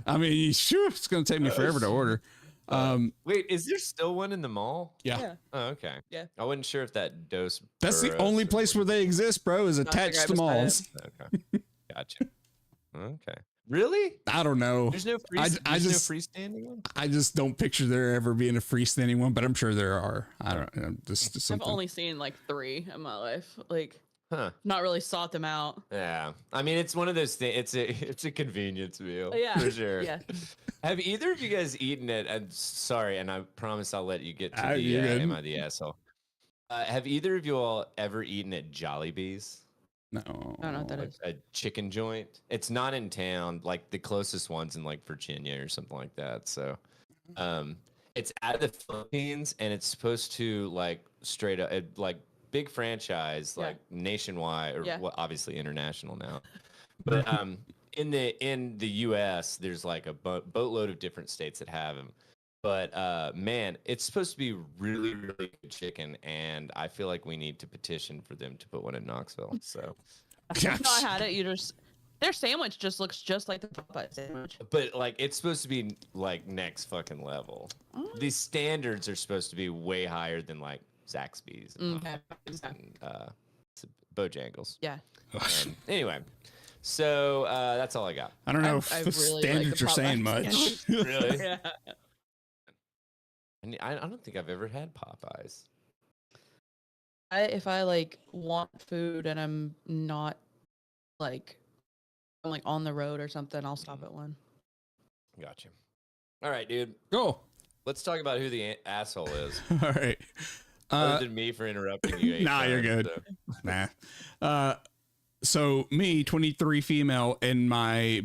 I mean, sure, it's going to take me forever to order. Wait, is there still one in the mall? Yeah. Oh, okay. Yeah. I wasn't sure if that Dos. That's the only place where they exist, bro, is attached to right beside malls. Okay. Gotcha. Okay. Really? I don't know. There's no free. I there's just- no freestanding one. I just don't picture there ever being a freestanding one, but I'm sure there are. I don't know. Just I've something. only seen like 3 in my life. Like, Huh. not really sought them out. Yeah. I mean, it's one of those things. It's a convenience meal. Yeah, For sure. yeah. Have either of you guys eaten it? I'm sorry, and I promise I'll let you get to the you're good. Am I the Asshole? Have either of you all ever eaten at Jollibee's? No. I don't know what that is. A chicken joint. It's not in town. Like the closest one's in like Virginia or something like that. So, it's out of the Philippines, and it's supposed to like straight up like big franchise, Yeah. like nationwide or Yeah. well, obviously international now. But in the U.S., there's like a boatload of different states that have them. But man, it's supposed to be really, really good chicken, and I feel like we need to petition for them to put one in Knoxville. So, No, I had it. Their sandwich just looks just like the Popeye sandwich. but like it's supposed to be like next fucking level. These standards are supposed to be way higher than like Zaxby's and, Okay. Bojangles. Yeah. Anyway, so that's all I got. I don't know I- if I the really like standards the are saying Popeye much. Really? Yeah. I don't think I've ever had Popeyes. If I like want food and I'm not like I'm like on the road or something, I'll stop at one. Gotcha. All right, dude. Go. Let's talk about who the asshole is. All right. Other than me for interrupting you. 8 Nah, you're times, good. so. Nah. So me, 23 female, and my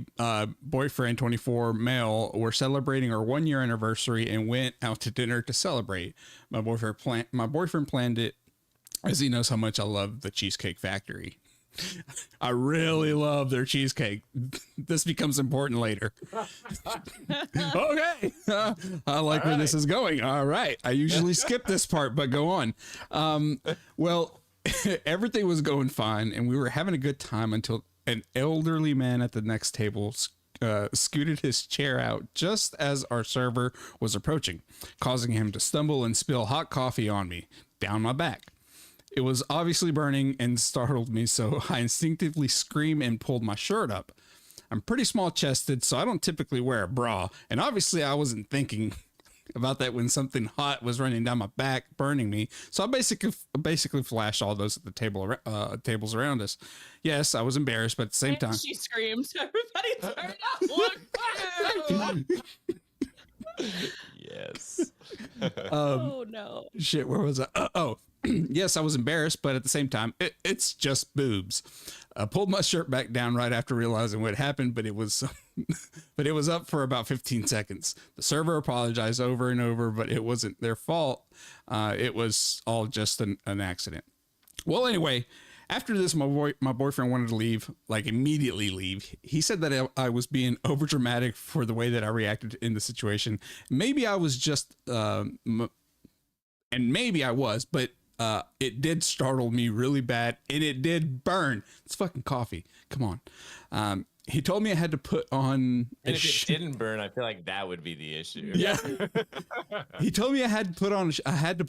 boyfriend, 24 male, were celebrating our 1-year anniversary and went out to dinner to celebrate. My boyfriend planned it, as he knows how much I love the Cheesecake Factory. I really love their cheesecake. This becomes important later. Okay. I like where this is going. All right. I usually skip this part, but go on. Well, everything was going fine and we were having a good time until an elderly man at the next table scooted his chair out just as our server was approaching, causing him to stumble and spill hot coffee on me down my back. It was obviously burning and startled me, so I instinctively screamed and pulled my shirt up. I'm pretty small chested, so I don't typically wear a bra, and obviously I wasn't thinking about that when something hot was running down my back, burning me. So I basically flashed all those at the tables around us. Yes, I was embarrassed, but at the same time, She screams. Everybody turn out. Look. Yes. Oh no. Shit, where was I? Oh, yes, I was embarrassed, but at the same time, it's just boobs. I pulled my shirt back down right after realizing what happened, but it was up for about 15 seconds. The server apologized over and over, but it wasn't their fault. It was all just an accident. Well, anyway, after this, my boyfriend wanted to leave, like immediately leave. He said that I was being overdramatic for the way that I reacted in the situation. Maybe I was just, and maybe I was, but it did startle me really bad, and it did burn. It's fucking coffee. Come on. He told me I had to put on. And if it didn't burn, I feel like that would be the issue. Yeah. He told me I had to put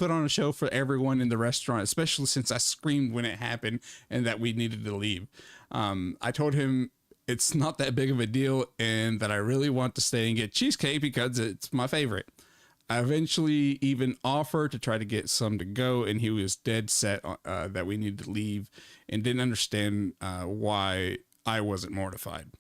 on a show for everyone in the restaurant, especially since I screamed when it happened and that we needed to leave. I told him it's not that big of a deal and that I really want to stay and get cheesecake because it's my favorite. I eventually even offered to try to get some to go, and he was dead set that we needed to leave and didn't understand why I wasn't mortified.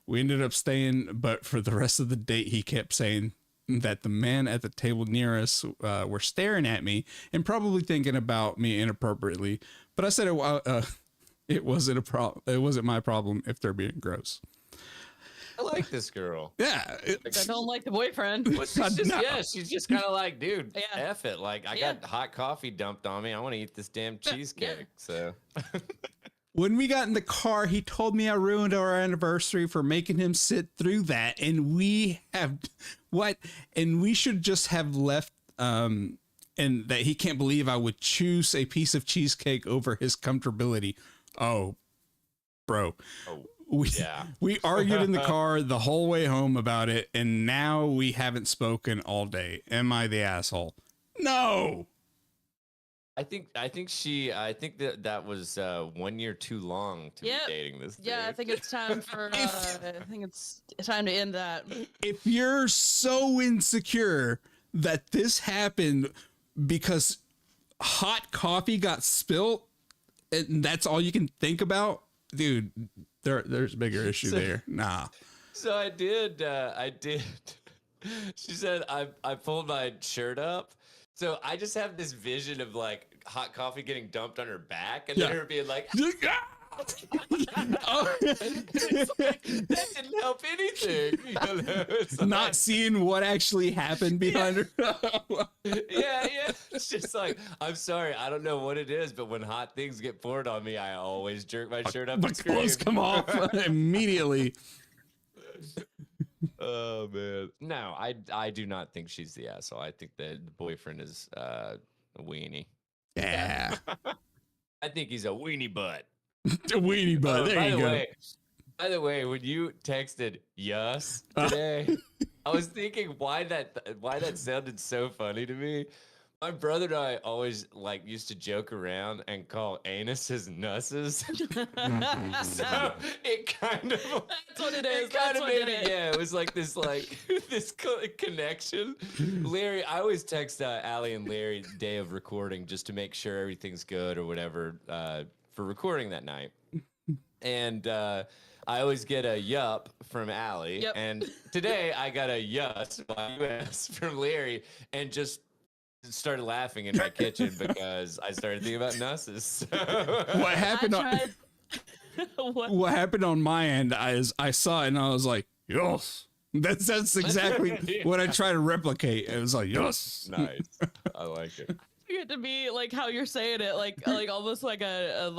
We ended up staying, but for the rest of the date, he kept saying that the man at the table near us were staring at me and probably thinking about me inappropriately. But I said it wasn't a problem. It wasn't my problem if they're being gross. I like this girl. Yeah, I don't like the boyfriend. Well, she's just kind of like, dude, Yeah. F it. Like, I got hot coffee dumped on me. I want to eat this damn cheesecake. So. When we got in the car, he told me I ruined our anniversary for making him sit through that, and we should just have left. And that he can't believe I would choose a piece of cheesecake over his comfortability. Oh, bro. Oh. We argued in the car the whole way home about it, and now we haven't spoken all day. Am I the asshole? No. I think that was 1 year too long to be dating this dude. Yeah, I think it's time for it's time to end that. If you're so insecure that this happened because hot coffee got spilt and that's all you can think about, dude, there's a bigger issue there. Nah. So I did. She said I pulled my shirt up. So I just have this vision of like hot coffee getting dumped on her back and then her being like, that didn't help anything. You know? Not seeing what actually happened behind her. Yeah. It's just like, I'm sorry, I don't know what it is, but when hot things get poured on me, I always jerk my shirt up. My and scream. clothes come off immediately. Oh man, no, I do not think she's the asshole. I think that the boyfriend is a weenie. Yeah. I think he's a weenie butt. A weenie butt. There you go. By the way, when you texted yes today, I was thinking why that sounded so funny to me. My brother and I always used to joke around and call anuses nusses. So it kind of That's what it is. Kind of made it. Yeah, it was like this connection. Larry, I always text Allie and Larry the day of recording just to make sure everything's good or whatever for recording that night. And I always get a yup from Allie. Yep. And today I got a yes from Larry and just started laughing in my kitchen because I started thinking about nusses. So. What happened? What happened on my end is I saw it and I was like, yes. That's exactly what I try to replicate. It was like, yes. Nice. I like it. You get to be like how you're saying it, like almost like a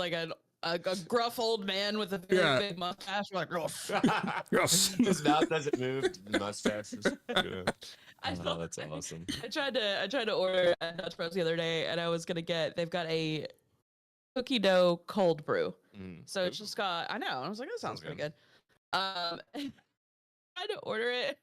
gruff old man with a very big mustache. Like, yes. Yes. His mouth doesn't move. The mustache is. Yeah. Oh, that's awesome. I tried to order at Dutch Bros the other day, and I was gonna they've got a cookie dough cold brew. So it's just got, I know, I was like, that sounds pretty good. I tried to order it.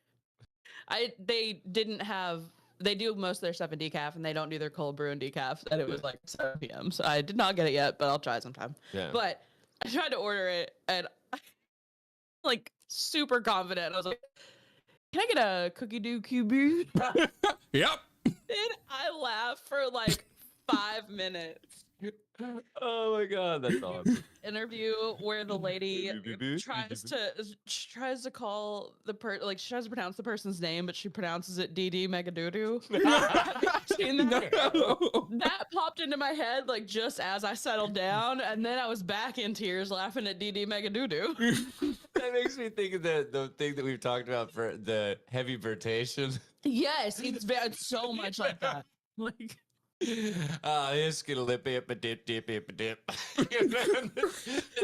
They do most of their stuff in decaf, and they don't do their cold brew and decaf. And it was like 7 p.m. So I did not get it yet, but I'll try sometime. Yeah. But I tried to order it, and I like super confident. I was like, Can I get a cookie do QB? Yep. And I laughed for like 5 minutes. Oh my god, that's awesome. Interview where the lady tries to call the like she tries to pronounce the person's name, but she pronounces it DD Megadoodoo. Seen that? No. That popped into my head like just as I settled down, and then I was back in tears laughing at DD Megadoodoo. That makes me think of the thing that we've talked about for the heavy vertation. Yes, it's so much like that. Like It's gonna lip it, but dip. The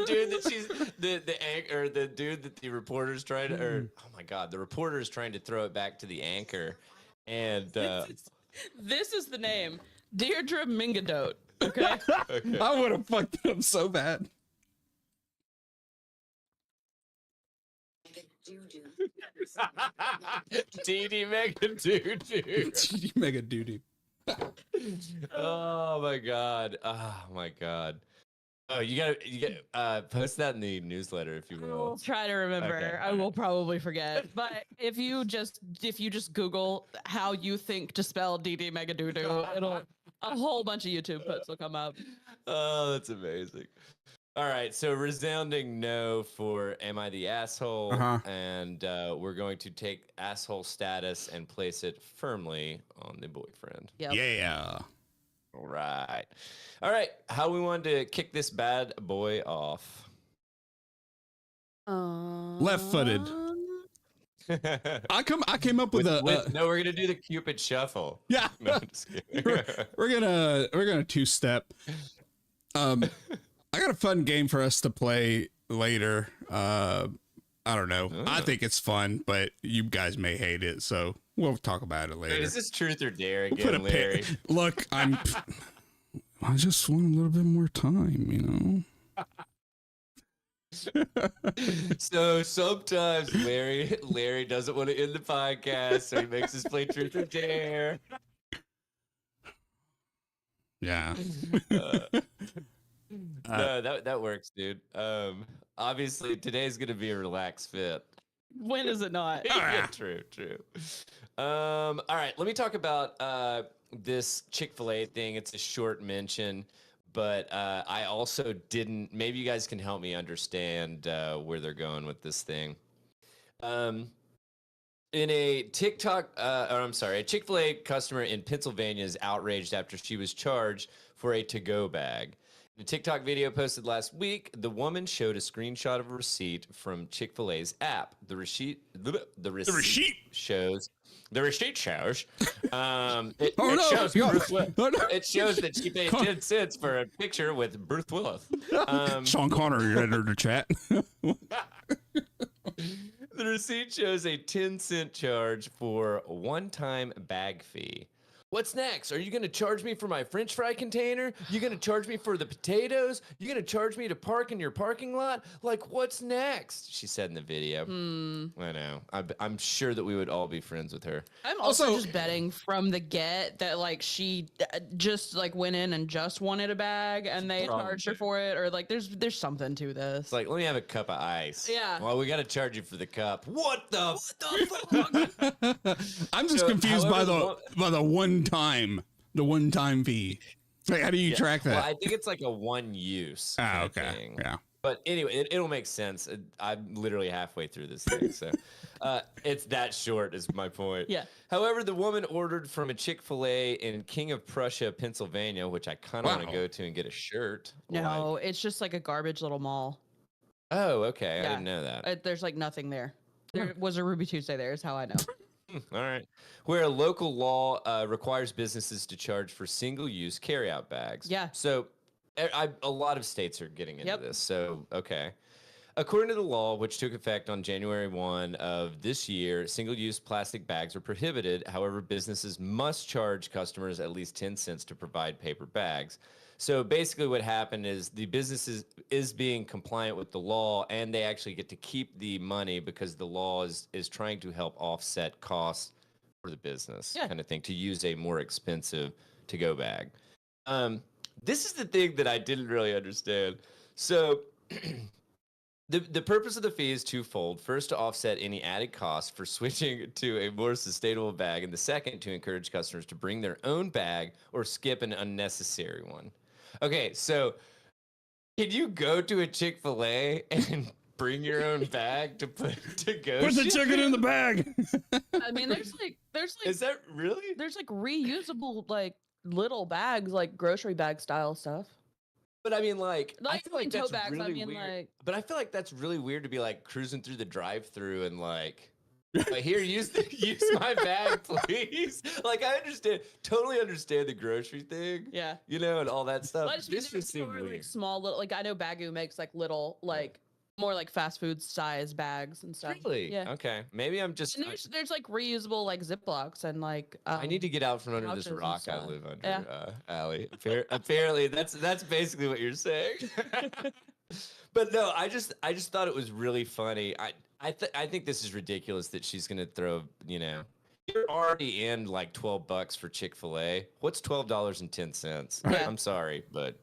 dude that she's the dude that the reporter's trying to, or oh my god, the reporter is trying to throw it back to the anchor, and this is the name, Deirdre Mingadote. Okay. okay. I would have fucked it up so bad. DD Mega Doo-doo. Mega doo-doo. Oh my god. Oh my god. Oh, you gotta post that in the newsletter if you I will. will try to remember. Okay. I will probably forget. But if you just Google how you think to spell DD Megadoodoo, it'll a whole bunch of YouTube clips will come up. Oh, that's amazing. All right, so resounding no for Am I the Asshole? And we're going to take asshole status and place it firmly on the boyfriend. Yep. Yeah. All right. All right, how we want to kick this bad boy off? Left-footed. I came up with no, we're gonna do the Cupid shuffle. Yeah. No, I'm just kidding. we're gonna two-step. I got a fun game for us to play later. I don't know. I think it's fun, but you guys may hate it, so we'll talk about it later. Wait, is this truth or dare We'll again, Larry? Look, I just want a little bit more time, you know. So sometimes Larry doesn't want to end the podcast, so he makes us play truth or dare. Yeah. No, that works, dude. Obviously today's gonna be a relaxed fit. When is it not? Yeah, true. All right, let me talk about this Chick-fil-A thing. It's a short mention, but I also didn't. Maybe you guys can help me understand where they're going with this thing. In a a Chick-fil-A customer in Pennsylvania is outraged after she was charged for a to-go bag. In a TikTok video posted last week, the woman showed a screenshot of a receipt from Chick-fil-A's app. The receipt shows. It shows that she paid 10 cents for a picture with Bruce Willis. Sean Connery entered the chat. The receipt shows a 10-cent charge for a one-time bag fee. What's next? Are you going to charge me for my French fry container? You going to charge me for the potatoes? You going to charge me to park in your parking lot? Like, what's next? She said in the video. I know. I'm sure that we would all be friends with her. I'm also just betting from the get that like she just like went in and just wanted a bag and they charged her for it, or like there's something to this. It's like, let me have a cup of ice. Yeah. Well, we got to charge you for the cup. What the fuck? I'm just confused by the one-time fee. Like, how do you track that? Well, I think it's like a one use. Okay. Thing. Yeah. But anyway, it'll make sense. I'm literally halfway through this thing, so it's that short is my point. Yeah. However, the woman ordered from a Chick-fil-A in King of Prussia, Pennsylvania, which I kind of want to go to and get a shirt. No, it's just like a garbage little mall. Oh, okay. Yeah. I didn't know that. There's like nothing there. There was a Ruby Tuesday there, is how I know. All right. Where a local law requires businesses to charge for single-use carryout bags. Yeah. So a lot of states are getting into Yep. this. So, okay. According to the law, which took effect on January 1 of this year, single-use plastic bags are prohibited. However, businesses must charge customers at least 10 cents to provide paper bags. So basically what happened is the business is being compliant with the law, and they actually get to keep the money because the law is trying to help offset costs for the business kind of thing, to use a more expensive to-go bag. This is the thing that I didn't really understand. So The purpose of the fee is twofold. First, to offset any added costs for switching to a more sustainable bag, and the second, to encourage customers to bring their own bag or skip an unnecessary one. Okay, so can you go to a Chick-fil-A and bring your own bag to put to go? Put the ship? chicken in the bag. I mean, there's like Is that really? there's like reusable like little bags, like grocery bag style stuff. But I mean, like I Like, feel like tote that's bags, I really mean, weird. like- But I feel like that's really weird to be like cruising through the drive-through and like here, use my bag, please. Like I totally understand the grocery thing. Yeah. You know, and all that stuff. But This just seemed like weird. small little, like I know Bagu makes like little like more like fast food size bags and stuff. Really? Yeah. Okay. Maybe I'm just. And there's like reusable like Ziplocs and like I need to get out from under this pouches and rock I stuff. live under, Yeah. Allie. Apparently, that's basically what you're saying. But no, I just thought it was really funny. I think this is ridiculous that she's gonna throw. You know, you're already in like $12 for Chick-fil-A. What's $12.10? Yeah. I'm sorry, but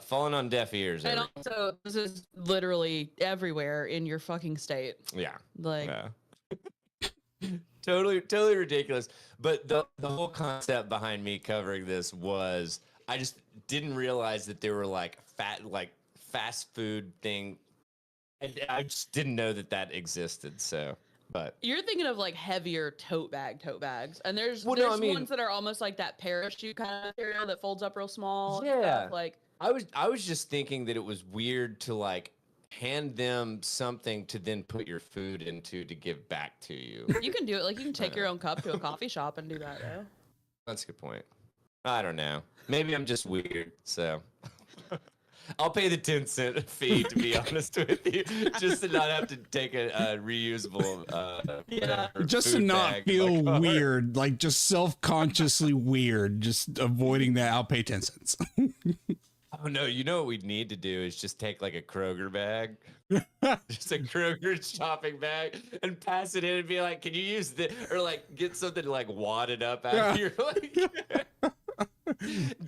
falling on deaf ears. and also this is literally everywhere in your fucking state. Yeah. Like Yeah. totally ridiculous. But the whole concept behind me covering this was I just didn't realize that there were like fast food thing. I just didn't know that existed. So, but you're thinking of like heavier tote bags, and there's Well, no, I mean- ones that are almost like that parachute kind of material that folds up real small. and Yeah. stuff, like I was just thinking that it was weird to like hand them something to then put your food into to give back to you. you can do it. Like you can take your own cup to a coffee shop and do that. Though. That's a good point. I don't know. Maybe I'm just weird. So I'll pay the 10-cent fee, to be honest with you, just to not have to take a reusable whatever Just to food not bag in my feel car. weird, like just self-consciously weird, just avoiding that. I'll pay 10 cents. Oh no, you know what we'd need to do is just take like a Kroger bag, just a Kroger shopping bag, and pass it in and be like, "Can you use this?" Or like get something like wadded up out of your like.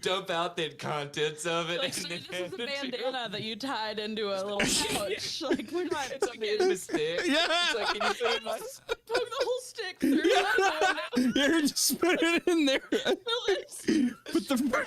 Dump out the contents of it. Like, so and then this is a hand it to you. bandana that you tied into a little pouch. Like we're not. It's like in the stick. Yeah. It's like, can you put it in my... Poke the whole stick through. the Here, just put it in there. Put the.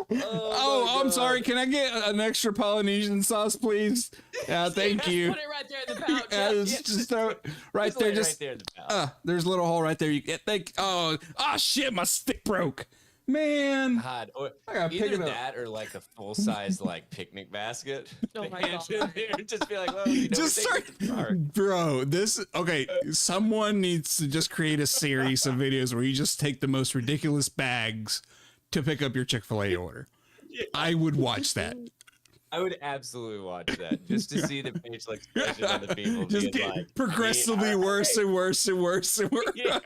Oh, I'm sorry. Can I get an extra Polynesian sauce, please? Yeah, thank you. Put it right there in the pouch. Yeah, just throw it right Just there. lay it Just right there in the pouch. there's a little hole right there. You get oh shit, my stick broke. Man, God, or I gotta pick either it up. that or like a full size like picnic basket. Oh my Hand God. in there, just be like, well, you know, just we're start, taking it to the park. bro. This okay. Someone needs to just create a series of videos where you just take the most ridiculous bags to pick up your Chick-fil-A order. I would watch that. I would absolutely watch that just to see the facial expression of the people Just being get like progressively worse and worse and worse and worse. Yeah.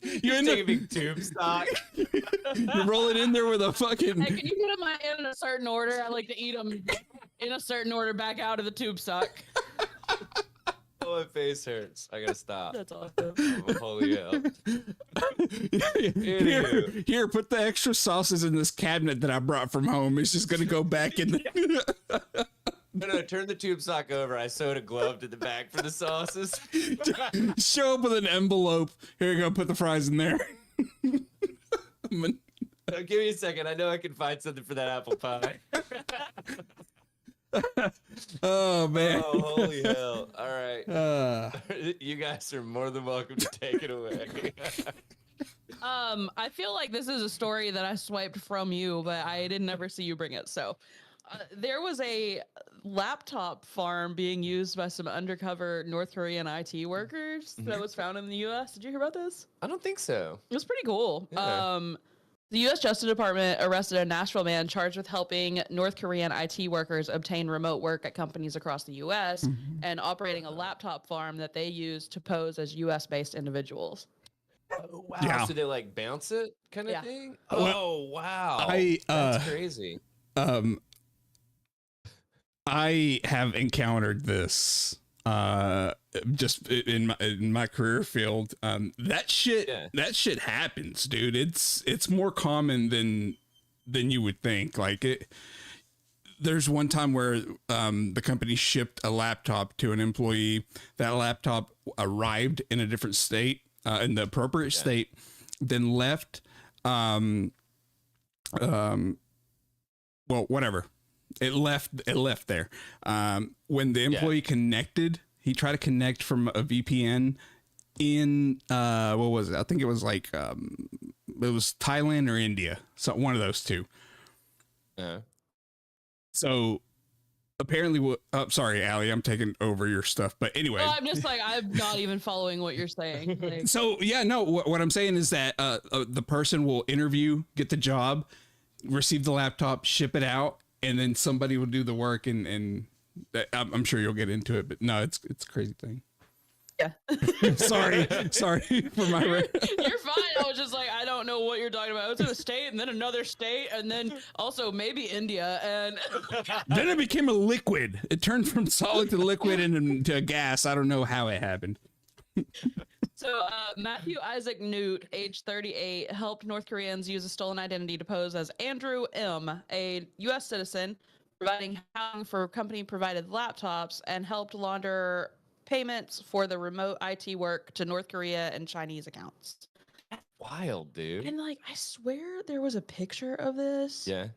You end Take a up big tube sock. you roll it in there with a fucking. Hey, can you put them in a certain order? I like to eat them in a certain order back out of the tube sock. Oh, my face hurts. I gotta stop. That's awesome. Oh, holy hell. Here, put the extra sauces in this cabinet that I brought from home. It's just gonna go back in the. No, turn the tube sock over. I sewed a glove to the back for the sauces. Show up with an envelope. Here you go. Put the fries in there. Give me a second. I know I can find something for that apple pie. Oh man. Oh, holy hell. All right. You guys are more than welcome to take it away. I feel like this is a story that I swiped from you, but I didn't ever see you bring it. So there was a laptop farm being used by some undercover North Korean IT workers that was found in the U.S. Did you hear about this? I don't think so. It was pretty cool. Yeah. The U.S. Justice Department arrested a Nashville man charged with helping North Korean IT workers obtain remote work at companies across the U.S. And operating a laptop farm that they use to pose as U.S.-based individuals. Oh, wow. Yeah. So they like bounce it kind of Yeah. thing? Well, Oh, wow. That's crazy. I have encountered this just in my career field. That shit happens, dude. It's more common than you would think. Like there's one time where the company shipped a laptop to an employee. That laptop arrived in a different state, in the appropriate state, then left. Well, whatever. It left there. When the employee connected, he tried to connect from a VPN in what was it? I think it was like it was Thailand or India. So one of those two. So apparently, sorry, Allie, I'm taking over your stuff. But anyway, well, I'm just like, I'm not even following what you're saying. Like, so yeah, no, what I'm saying is that the person will interview, get the job, receive the laptop, ship it out, and then somebody will do the work. And I'm sure you'll get into it, but no, it's a crazy thing. yeah. sorry for my. You're fine. I was just like, I don't know what you're talking about. It's in a state and then another state and then also maybe India. And then it became a liquid. It turned from solid to liquid and to gas. I don't know how it happened. so Matthew Isaac Newt, age 38, helped North Koreans use a stolen identity to pose as Andrew M., a U.S. citizen, providing housing for company-provided laptops, and helped launder payments for the remote IT work to North Korea and Chinese accounts. Wild, dude. And like, I swear there was a picture of this. Yeah.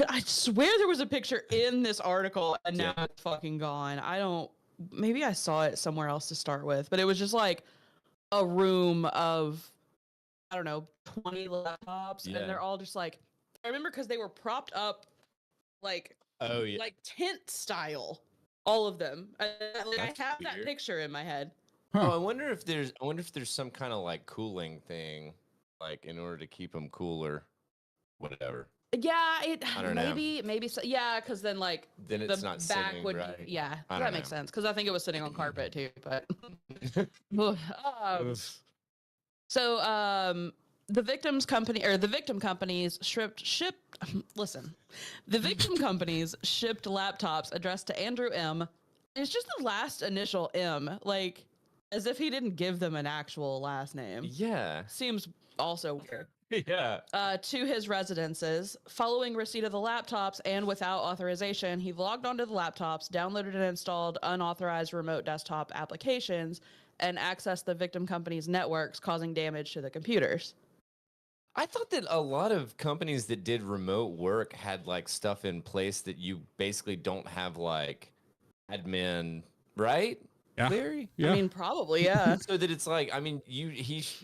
I swear there was a picture in this article and now it's fucking gone. Maybe I saw it somewhere else to start with, but it was just like a room of, I don't know, 20 laptops and they're all just like, I remember because they were propped up like, like tent style. All of them. I have that picture in my head. Huh. Oh, I wonder if there's some kind of like cooling thing, like in order to keep them cooler, whatever. Yeah, I don't know. maybe so. Yeah, because then like then it's the not back sitting would right. yeah, I that don't makes know. sense because I think it was sitting on carpet too. But so the victim companies shipped listen, the victim companies shipped laptops addressed to Andrew M. It's just the last initial M, like as if he didn't give them an actual last name. Yeah. Seems also weird. Yeah. To his residences. Following receipt of the laptops and without authorization, he logged onto the laptops, downloaded and installed unauthorized remote desktop applications, and accessed the victim company's networks, causing damage to the computers. I thought that a lot of companies that did remote work had like stuff in place that you basically don't have like admin, right? Yeah. Larry? Yeah. I mean, probably, yeah. So that it's like, I mean,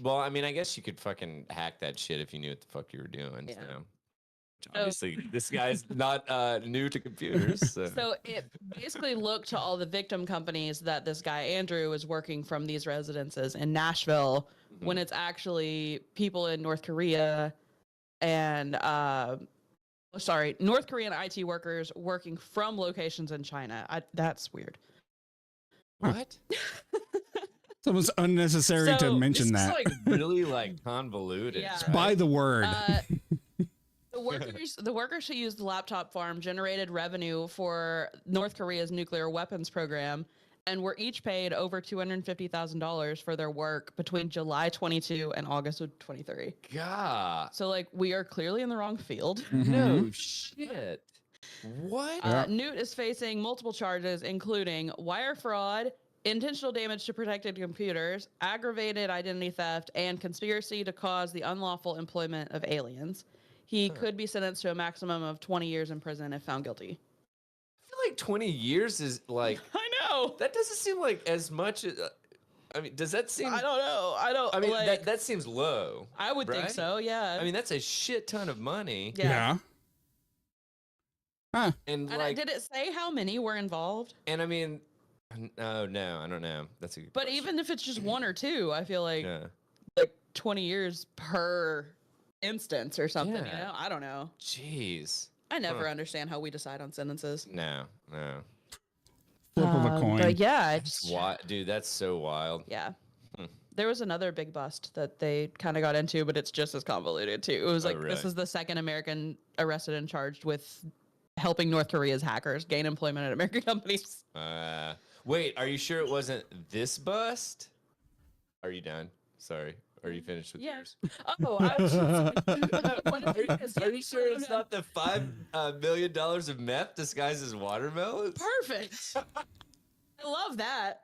well, I mean, I guess you could fucking hack that shit if you knew what the fuck you were doing. Yeah. So. Obviously, this guy's not new to computers. So it basically looked to all the victim companies that this guy, Andrew, was working from these residences in Nashville when it's actually people in North Korea and, North Korean IT workers working from locations in China. That's weird. What? It was unnecessary to mention this that. is like really like convoluted. Yeah. Right? By the word. The workers who used the laptop farm generated revenue for North Korea's nuclear weapons program and were each paid over $250,000 for their work between July 22 and August of 23. God. So, like, we are clearly in the wrong field. No shit. What? Newt is facing multiple charges, including wire fraud, intentional damage to protected computers, aggravated identity theft, and conspiracy to cause the unlawful employment of aliens. He could be sentenced to a maximum of 20 years in prison if found guilty. I feel like 20 years is like... I know. That doesn't seem like as much as... I mean, does that seem... I don't know. I mean, like, that seems low. I would think right? so, yeah. I mean, that's a shit ton of money. Yeah. Huh. And And like... did it say how many were involved? And I mean... Oh, no, I don't know. That's a good But question. even if it's just one or two, I feel like Yeah. like 20 years per instance or something, you Yeah. know? I don't know. Jeez. I never understand how we decide on sentences. No. Flip of a coin. But yeah, it's Dude, that's so wild. yeah. There was another big bust that they kind of got into, but it's just as convoluted too. It was like really? this is the second American arrested and charged with helping North Korea's hackers gain employment at American companies. Wait, are you sure it wasn't this bust? Are you done? Sorry. Or are you finished with Yeah. yours? Oh, I was Are you sure it's not the $5 million of meth disguised as watermelons? perfect? I love that.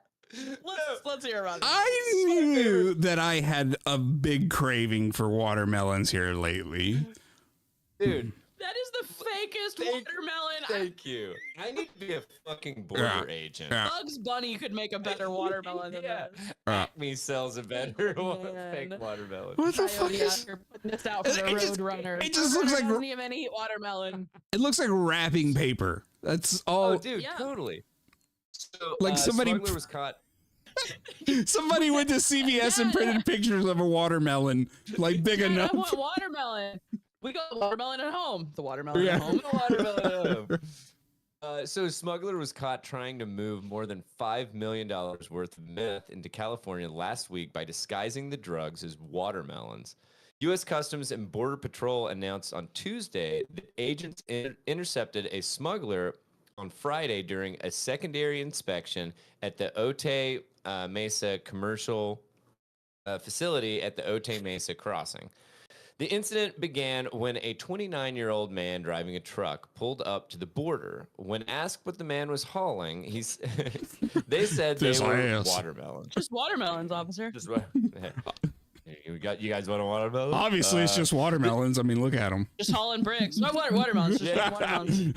Let's hear about it. I knew that I had a big craving for watermelons here lately. Dude, That is the fakest watermelon. thank you. I need to be a fucking border agent. Yeah. Bugs Bunny could make a better watermelon than Yeah. this. Acme sells a better Man. fake watermelon. What the fuck Coyote out is? here putting this out for the It just- Roadrunner. it just looks like- doesn't even eat watermelon. It looks like wrapping paper. That's all. Oh, dude, Yeah. totally. So, Like somebody- smuggler was caught. Somebody went to CVS and printed pictures of a watermelon, like big Dad, enough. I want watermelon. We got watermelon at home. The watermelon Yeah. at home. Watermelon. So smuggler was caught trying to move more than $5 million worth of meth into California last week by disguising the drugs as watermelons. U.S. Customs and Border Patrol announced on Tuesday that agents intercepted a smuggler on Friday during a secondary inspection at the Otay Mesa commercial facility at the Otay Mesa crossing. The incident began when a 29-year-old man driving a truck pulled up to the border. When asked what the man was hauling, they said they This were ass. watermelon. Just watermelons, officer. Just what? You guys want a watermelon? Obviously, it's just watermelons. I mean, look at them. Just hauling bricks. No watermelons. Just watermelons.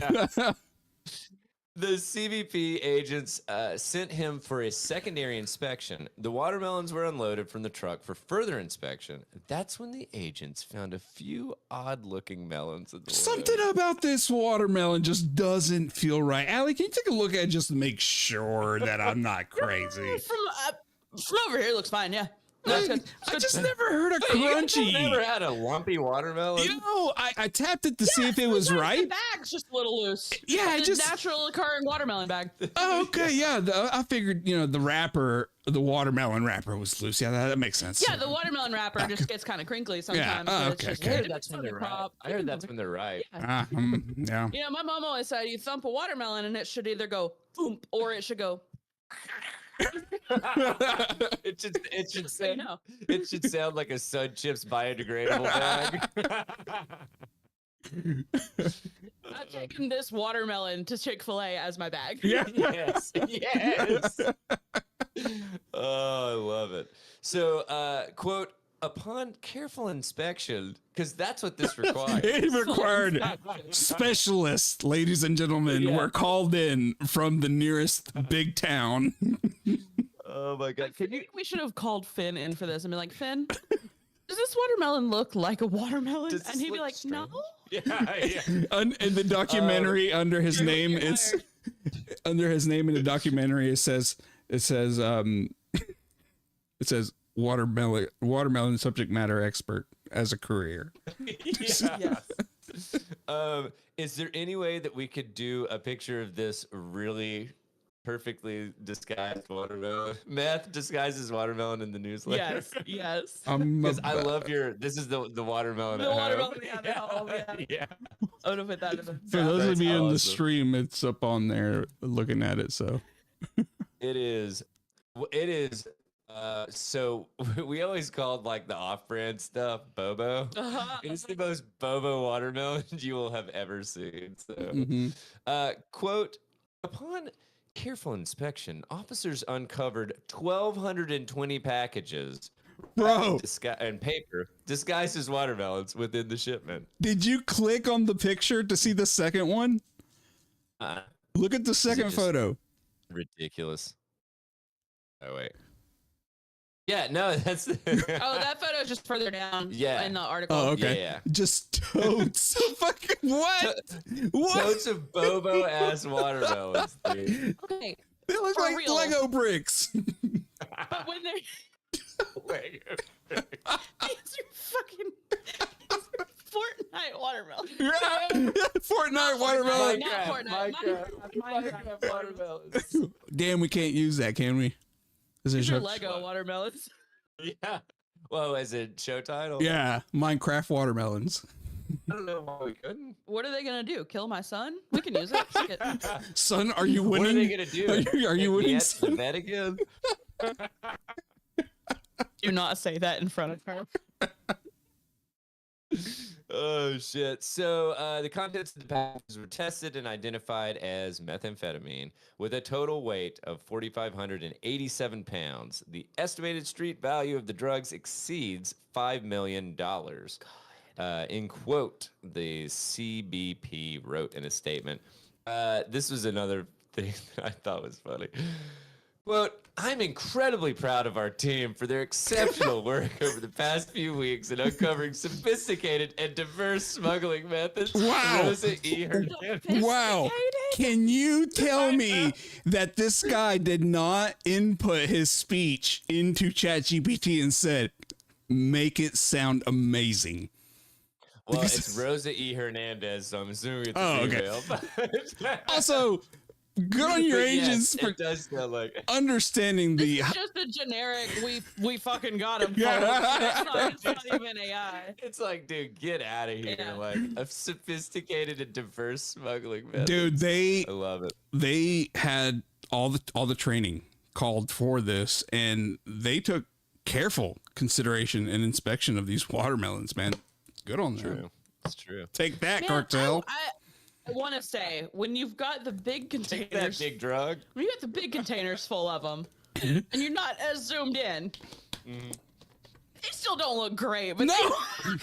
The CBP agents sent him for a secondary inspection. The watermelons were unloaded from the truck for further inspection. That's when the agents found a few odd-looking melons in the Something about this watermelon just doesn't feel right. Allie, can you take a look at it just to make sure that I'm not crazy? From over here, it looks fine. Yeah. No, it's good. It's I good. just never heard a You guys crunchy. never had a lumpy watermelon? You know, I tapped it to see if it was Sometimes right. The bag's just a little loose. Yeah, I It's just. natural occurring watermelon bag. Oh, okay, yeah. I figured, the wrapper, the watermelon wrapper was loose. Yeah, that makes sense. Yeah, the watermelon wrapper just gets kind of crinkly sometimes. Oh, but it's okay, just- okay. I it heard that's when depends they're on the right. crop. I heard that's when they're right. Yeah. You know, my mom always said you thump a watermelon and it should either go boom or it should go. it should So you sound know. it should sound like a Sun Chips biodegradable bag. I'm taking this watermelon to Chick-fil-A as my bag. Yeah. Yes. Oh, I love it. So, quote, upon careful inspection, because that's what this requires. It required specialists, ladies and gentlemen, were called in from the nearest big town. Oh my God! I think we should have called Finn in for this and be like, Finn, does this watermelon look like a watermelon? Does this And he'd be look like, no. strange? Yeah. In the documentary, under his You're name, fired. it's under his name in the documentary. It says watermelon subject matter expert as a career. Yeah. Is there any way that we could do a picture of this really perfectly disguised watermelon? Meth disguises watermelon in the newsletter. Yes. Because I love this is the watermelon. The at home. watermelon we have at home, yeah. Yeah. I would have put that in the. For those That's of you in the awesome. stream, it's up on there looking at it. So It is. So we always called like the off-brand stuff Bobo. Uh-huh. It is the most Bobo watermelon you will have ever seen. So, mhm. quote, upon careful inspection, officers uncovered 1,220 packages Bro, and paper disguised as watermelons within the shipment. did you click on the picture to see the second one? Uh, Look at the second just- photo. ridiculous. Oh, wait. Yeah, no, that's... Oh, that photo is just further down Yeah. in the article. Oh, okay. Yeah. Just totes. Fucking what? What? Totes of Bobo-ass watermelons, dude. Okay. They look For like real. Lego bricks. But when they're Wait. these are fucking Fortnite watermelon. Fortnite watermelon. Not Fortnite. Minecraft watermelons. Damn, we can't use that, can we? Is it These are show? Lego watermelons. Yeah. Well, as a show title? Yeah, Minecraft watermelons. I don't know why we couldn't. What are they gonna do? Kill my son? We can use it. Fuck it. Son, are you winning? What are they going to do? Are you Hit me winning, at the son? vet again? Do not say that in front of her. Oh shit. So the contents of the packages were tested and identified as methamphetamine with a total weight of 4,587 pounds. The estimated street value of the drugs exceeds $5 million. In quote, the CBP wrote in a statement. This was another thing that I thought was funny. Quote, I'm incredibly proud of our team for their exceptional work over the past few weeks in uncovering sophisticated and diverse smuggling methods. Wow. Rosa E. Hernandez. Wow. Can you tell me that this guy did not input his speech into ChatGPT and said, make it sound amazing? Well, it's Rosa E. Hernandez, so I'm assuming it's a okay. female. Also, good on your But yes, agents for it does sound like understanding the. It's just a generic. We fucking got him. Yeah. It's not even AI. It's like, dude, get out of here. Yeah. Like a sophisticated and diverse smuggling method. Dude, I love it. they had all the training called for this, and they took careful consideration and inspection of these watermelons, man. Good on them. True. It's true. Take that, Man, cartel. I want to say, when you've got the big Take that containers, big drug. when you got the big containers full of them, and you're not as zoomed in, they still don't look great. But No,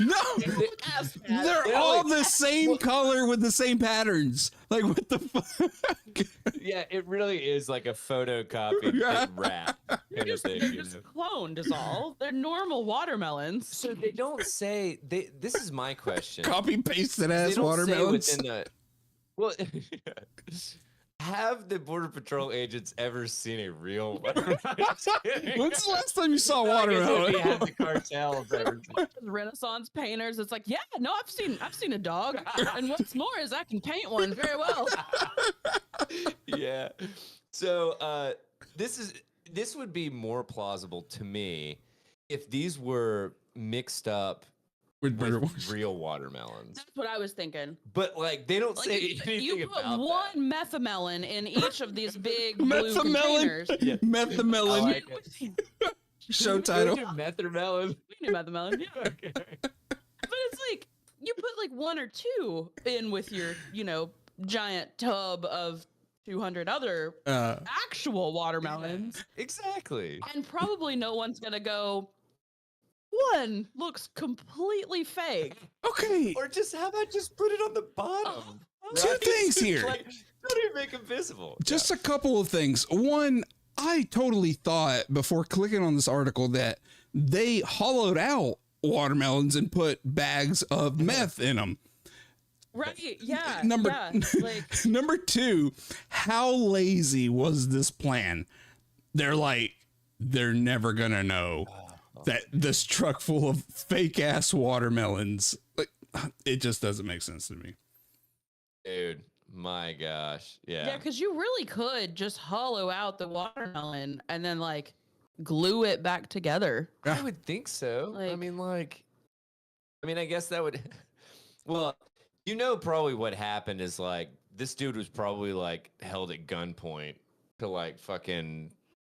no, they look as bad. they're all the same color with the same patterns. Like, what the fuck? Yeah, it really is like a photocopied Yeah. wrap. They're just cloned is all. They're normal watermelons. So they don't say this is my question. Copy pasted They ass don't watermelons. say within the well have the Border Patrol agents ever seen a real watermelon? When's the last time you saw I guess if watermelon? we had the cartels ever seen- Renaissance painters. It's like, yeah, no, I've seen a dog, and what's more is I can paint one very well. Yeah. So this would be more plausible to me if these were mixed up With murder with ones. real watermelons. That's what I was thinking. But like they don't Like, say anything you put about one methamelon in each of these big blue Methamelon. containers. Yeah. Methamelon. I like it. Show that. title. Methamelon. We knew methamelon, yeah. Okay. But it's like you put like one or two in with your, giant tub of 200 other actual watermelons, Exactly. and probably no one's gonna go. One looks completely fake. Okay. Or just how about just put it on the bottom? Two things here. Like, don't even make it visible. Just a couple of things. One, I totally thought before clicking on this article that they hollowed out watermelons and put bags of meth in them. Right? Yeah. Number like number two, how lazy was this plan? They're like, they're never gonna know that this truck full of fake ass watermelons. Like, it just doesn't make sense to me. Dude, my gosh. yeah, because you really could just hollow out the watermelon and then like glue it back together. I would think so. I Like- I guess that would. Well, probably what happened is like this dude was probably like held at gunpoint to like fucking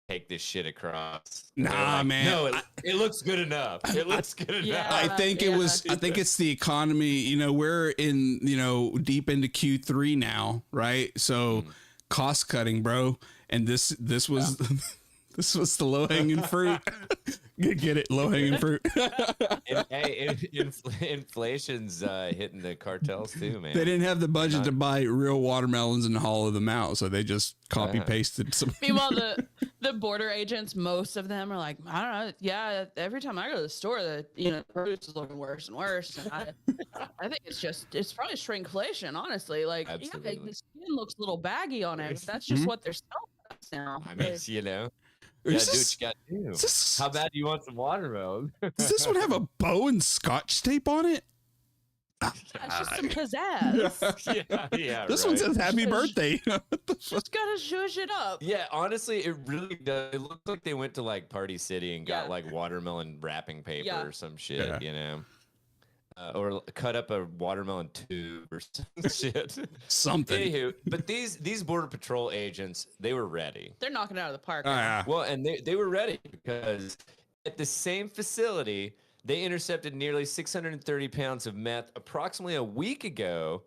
take this shit across. They're Nah, like, man. No, it looks good enough. It looks good Yeah. enough. I think I think it's the economy. We're in, deep into Q3 now, right? So cost cutting, bro. And this was this was the low hanging fruit. Get it? Low hanging fruit. Inflation's hitting the cartels too, man. They didn't have the budget to buy real watermelons and hollow them out, so they just copy pasted some. Meanwhile, the border agents, most of them are like, I don't know. Yeah, every time I go to the store, the produce is looking worse and worse. And I think it's probably shrinkflation, honestly. Like, Absolutely. yeah, the skin looks a little baggy on it. But that's just what they're selling us now. I mean, Like, you gotta Is do this- what you gotta do. is this- How bad do you want some watermelon? Does this one have a bow and scotch tape on it? it's just some pizzazz. yeah. This one right. says happy birthday. Just gotta zhuzh it up. Yeah, honestly, it really does. It looks like they went to like Party City and got Yeah. like watermelon wrapping paper Yeah. or some shit, Yeah. or cut up a watermelon tube or some shit. Something. Anywho, but these Border Patrol agents, they were ready. They're knocking it out of the park. Ah, Well, and they were ready because At the same facility, they intercepted nearly 630 pounds of meth approximately a week ago.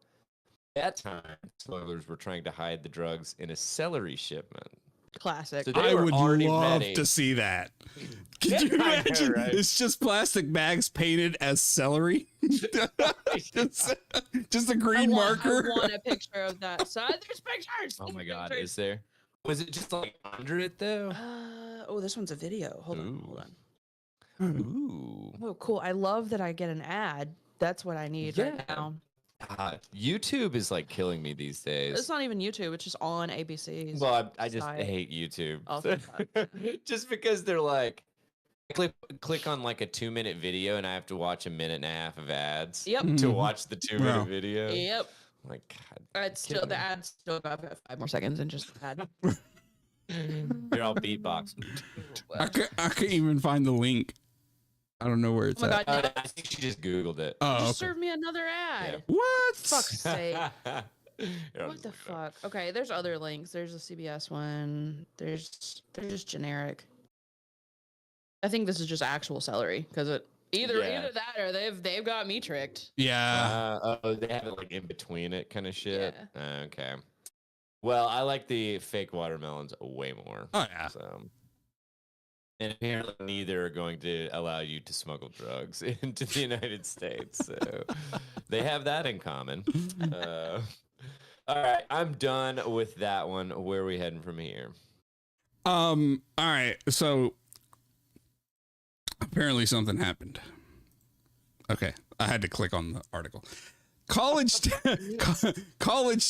At that time, smugglers were trying to hide the drugs in a celery shipment. Classic. So they I were would already love ready. to see that. Could you I know, imagine? right? It's just plastic bags painted as celery. just a green marker. I want a picture of that. So there's pictures. Oh my There's God, pictures. is there? Was it just like under it though? Oh, this one's a video. Hold on. Ooh. Oh, cool. I love that I get an ad. That's what I need right Yeah. now. God, YouTube is like killing me these days. It's not even YouTube. It's just on ABC's. Well, I just site. hate YouTube. Oh, thank God. Just because they're like, click on like a 2-minute video and I have to watch a minute and a half of ads Yep. to watch the 2-minute Wow. video. Yep. I'm like, God. It's still the ad's still about 5 more seconds and just the ad. They're all beatboxing. I can't even find the link. I don't know where it's Oh my at. God. I think she just Googled it. Oh, Just okay. serve me another ad. What? Fuck's sake. Here, I'll What just the look it up. fuck? Okay, there's other links. There's a CBS one. They're just generic. I think this is just actual celery because it either Yeah. that or they've got me tricked. Yeah. Oh, they have it like in between it kind of shit. Yeah. Okay. Well, I like the fake watermelons way more. Oh yeah. So, and apparently neither are going to allow you to smuggle drugs into the United States. So they have that in common. All right, I'm done with that one. Where are we heading from here? All right. So apparently something happened. Okay, I had to click on the article. College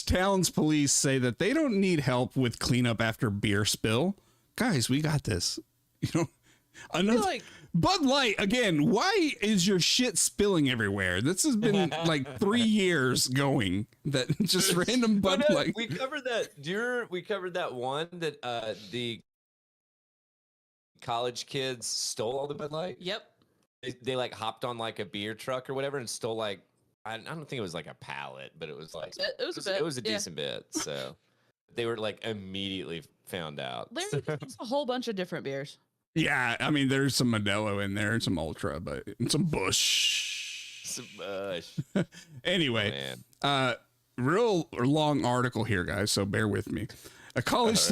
Towns police say that they don't need help with cleanup after beer spill. Guys, we got this. You know, another like- Bud Light again. Why is your shit spilling everywhere? This has been like 3 years going. That just random Bud Light. We covered that. Do you remember we covered that one that the college kids stole all the Bud Light? Yep. They like hopped on like a beer truck or whatever and stole like I don't think it was like a pallet, but it was like It was a bit. decent bit. So they were like immediately found out. There's a whole bunch of different beers. Yeah, I mean, there's some Modelo in there and some Ultra, but and some Bush. Some bush. Anyway, Man. real long article here, guys. So bear with me. A college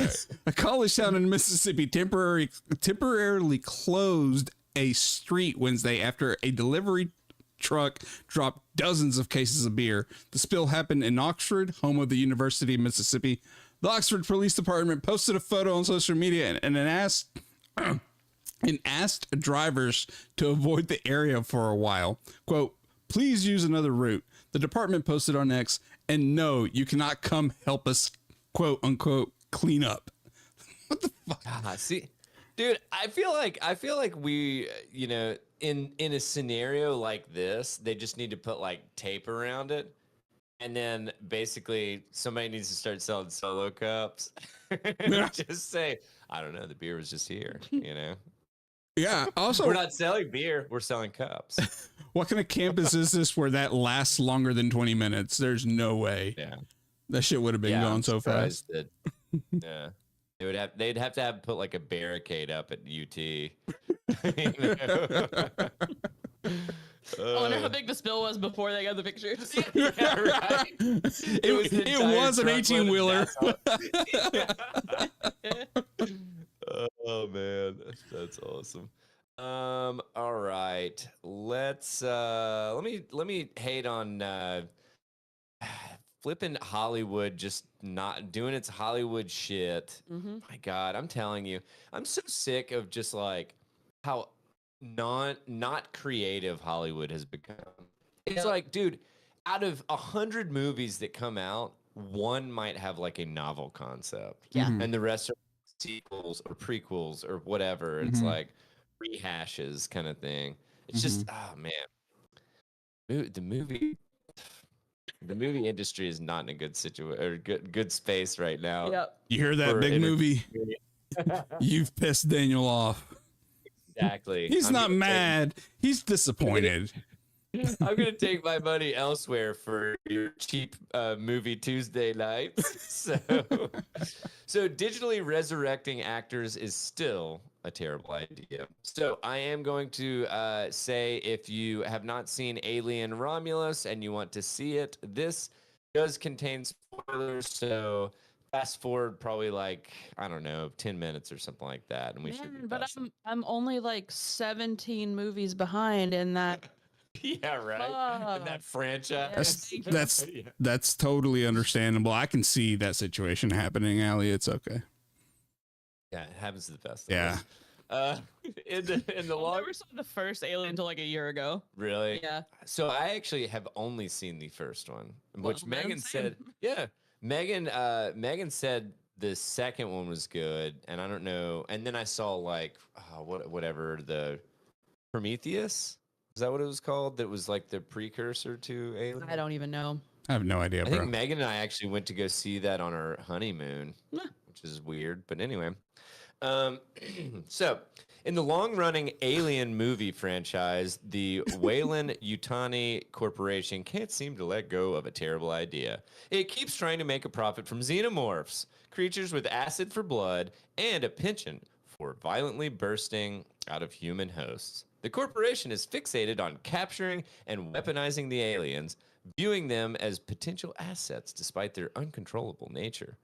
town in Mississippi temporarily closed a street Wednesday after a delivery truck dropped dozens of cases of beer. The spill happened in Oxford, home of the University of Mississippi. The Oxford Police Department posted a photo on social media and asked drivers to avoid the area for a while. Quote, please use another route. The department posted on X, and no, you cannot come help us, quote unquote, clean up. What the fuck? See, dude, I feel like we, you know, in a scenario like this, they just need to put like tape around it. And then basically somebody needs to start selling solo cups. Just say, I don't know, the beer was just here, you know? Yeah. Also, We're not selling beer, we're selling cups. what kind of campus is this where that lasts longer than 20 minutes? There's no way. Yeah. That shit would have been going I'm so fast. surprised that- yeah. They'd have to put like a barricade up at UT. You know? I wonder how big the spill was before they got the pictures. Yeah, right. It was an 18-wheeler. Oh man, that's awesome. All right. Let me hate on flipping Hollywood just not doing its Hollywood shit. Mm-hmm. My God, I'm telling you, I'm so sick of just like how not creative Hollywood has become. It's like, dude, out of 100 movies that come out, one might have like a novel concept. Yeah. Mhm. And the rest are sequels or prequels or whatever. It's like rehashes kind of thing. It's just, oh man. The movie industry is not in a good situation or good space right now. Yep. You hear that, For big movie? You've pissed Daniel off. Exactly. He's I'm not gonna take- mad. He's disappointed. I'm gonna take my money elsewhere for your cheap movie Tuesday nights. So digitally resurrecting actors is still a terrible idea. So I am going to say, if you have not seen Alien Romulus and you want to see it, this does contain spoilers. So fast forward probably like, I don't know, 10 minutes or something like that, and we should be Man, but past I'm only like 17 movies behind in that. yeah, right. And that Fuck. franchise. Yeah, thank you. That's Yeah. that's totally understandable. I can see that situation happening, Allie. It's okay. Yeah, it happens to the best of Yeah. us. In the I long never saw the first Alien until like a year ago. really. Yeah. So I actually have only seen the first one, which Well, then Megan same. said. Yeah, Megan said the second one was good, and I don't know. And then I saw like whatever the Prometheus. Is that what it was called? That was like the precursor to Alien. I don't even know. I have no idea, I bro. think Megan and I actually went to go see that on our honeymoon, Huh. which is weird. But anyway, so in the long-running Alien movie franchise, the Weyland-Yutani Corporation can't seem to let go of a terrible idea. It keeps trying to make a profit from xenomorphs, creatures with acid for blood, and a penchant for violently bursting out of human hosts. The corporation is fixated on capturing and weaponizing the aliens, viewing them as potential assets despite their uncontrollable nature.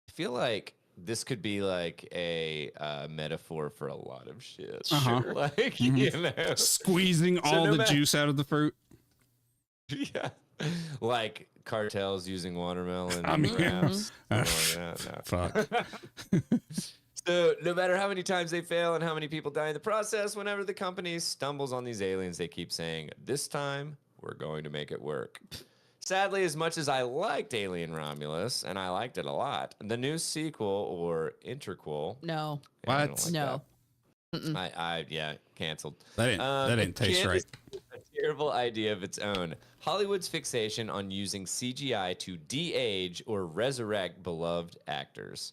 I feel like this could be like a metaphor for a lot of shit. Uh-huh. Sure. Like, you know. Squeezing all no the matter- juice out of the fruit. Yeah. Like cartels using watermelon. I mean, wraps, something like that. No. Fuck. So no matter how many times they fail and how many people die in the process, whenever the company stumbles on these aliens, they keep saying, "This time, we're going to make it work." Sadly, as much as I liked Alien Romulus, and I liked it a lot, the new sequel or interquel. No. I don't What? like No. that. Yeah, canceled. That didn't taste again, right. it's a terrible idea of its own. Hollywood's fixation on using CGI to de-age or resurrect beloved actors.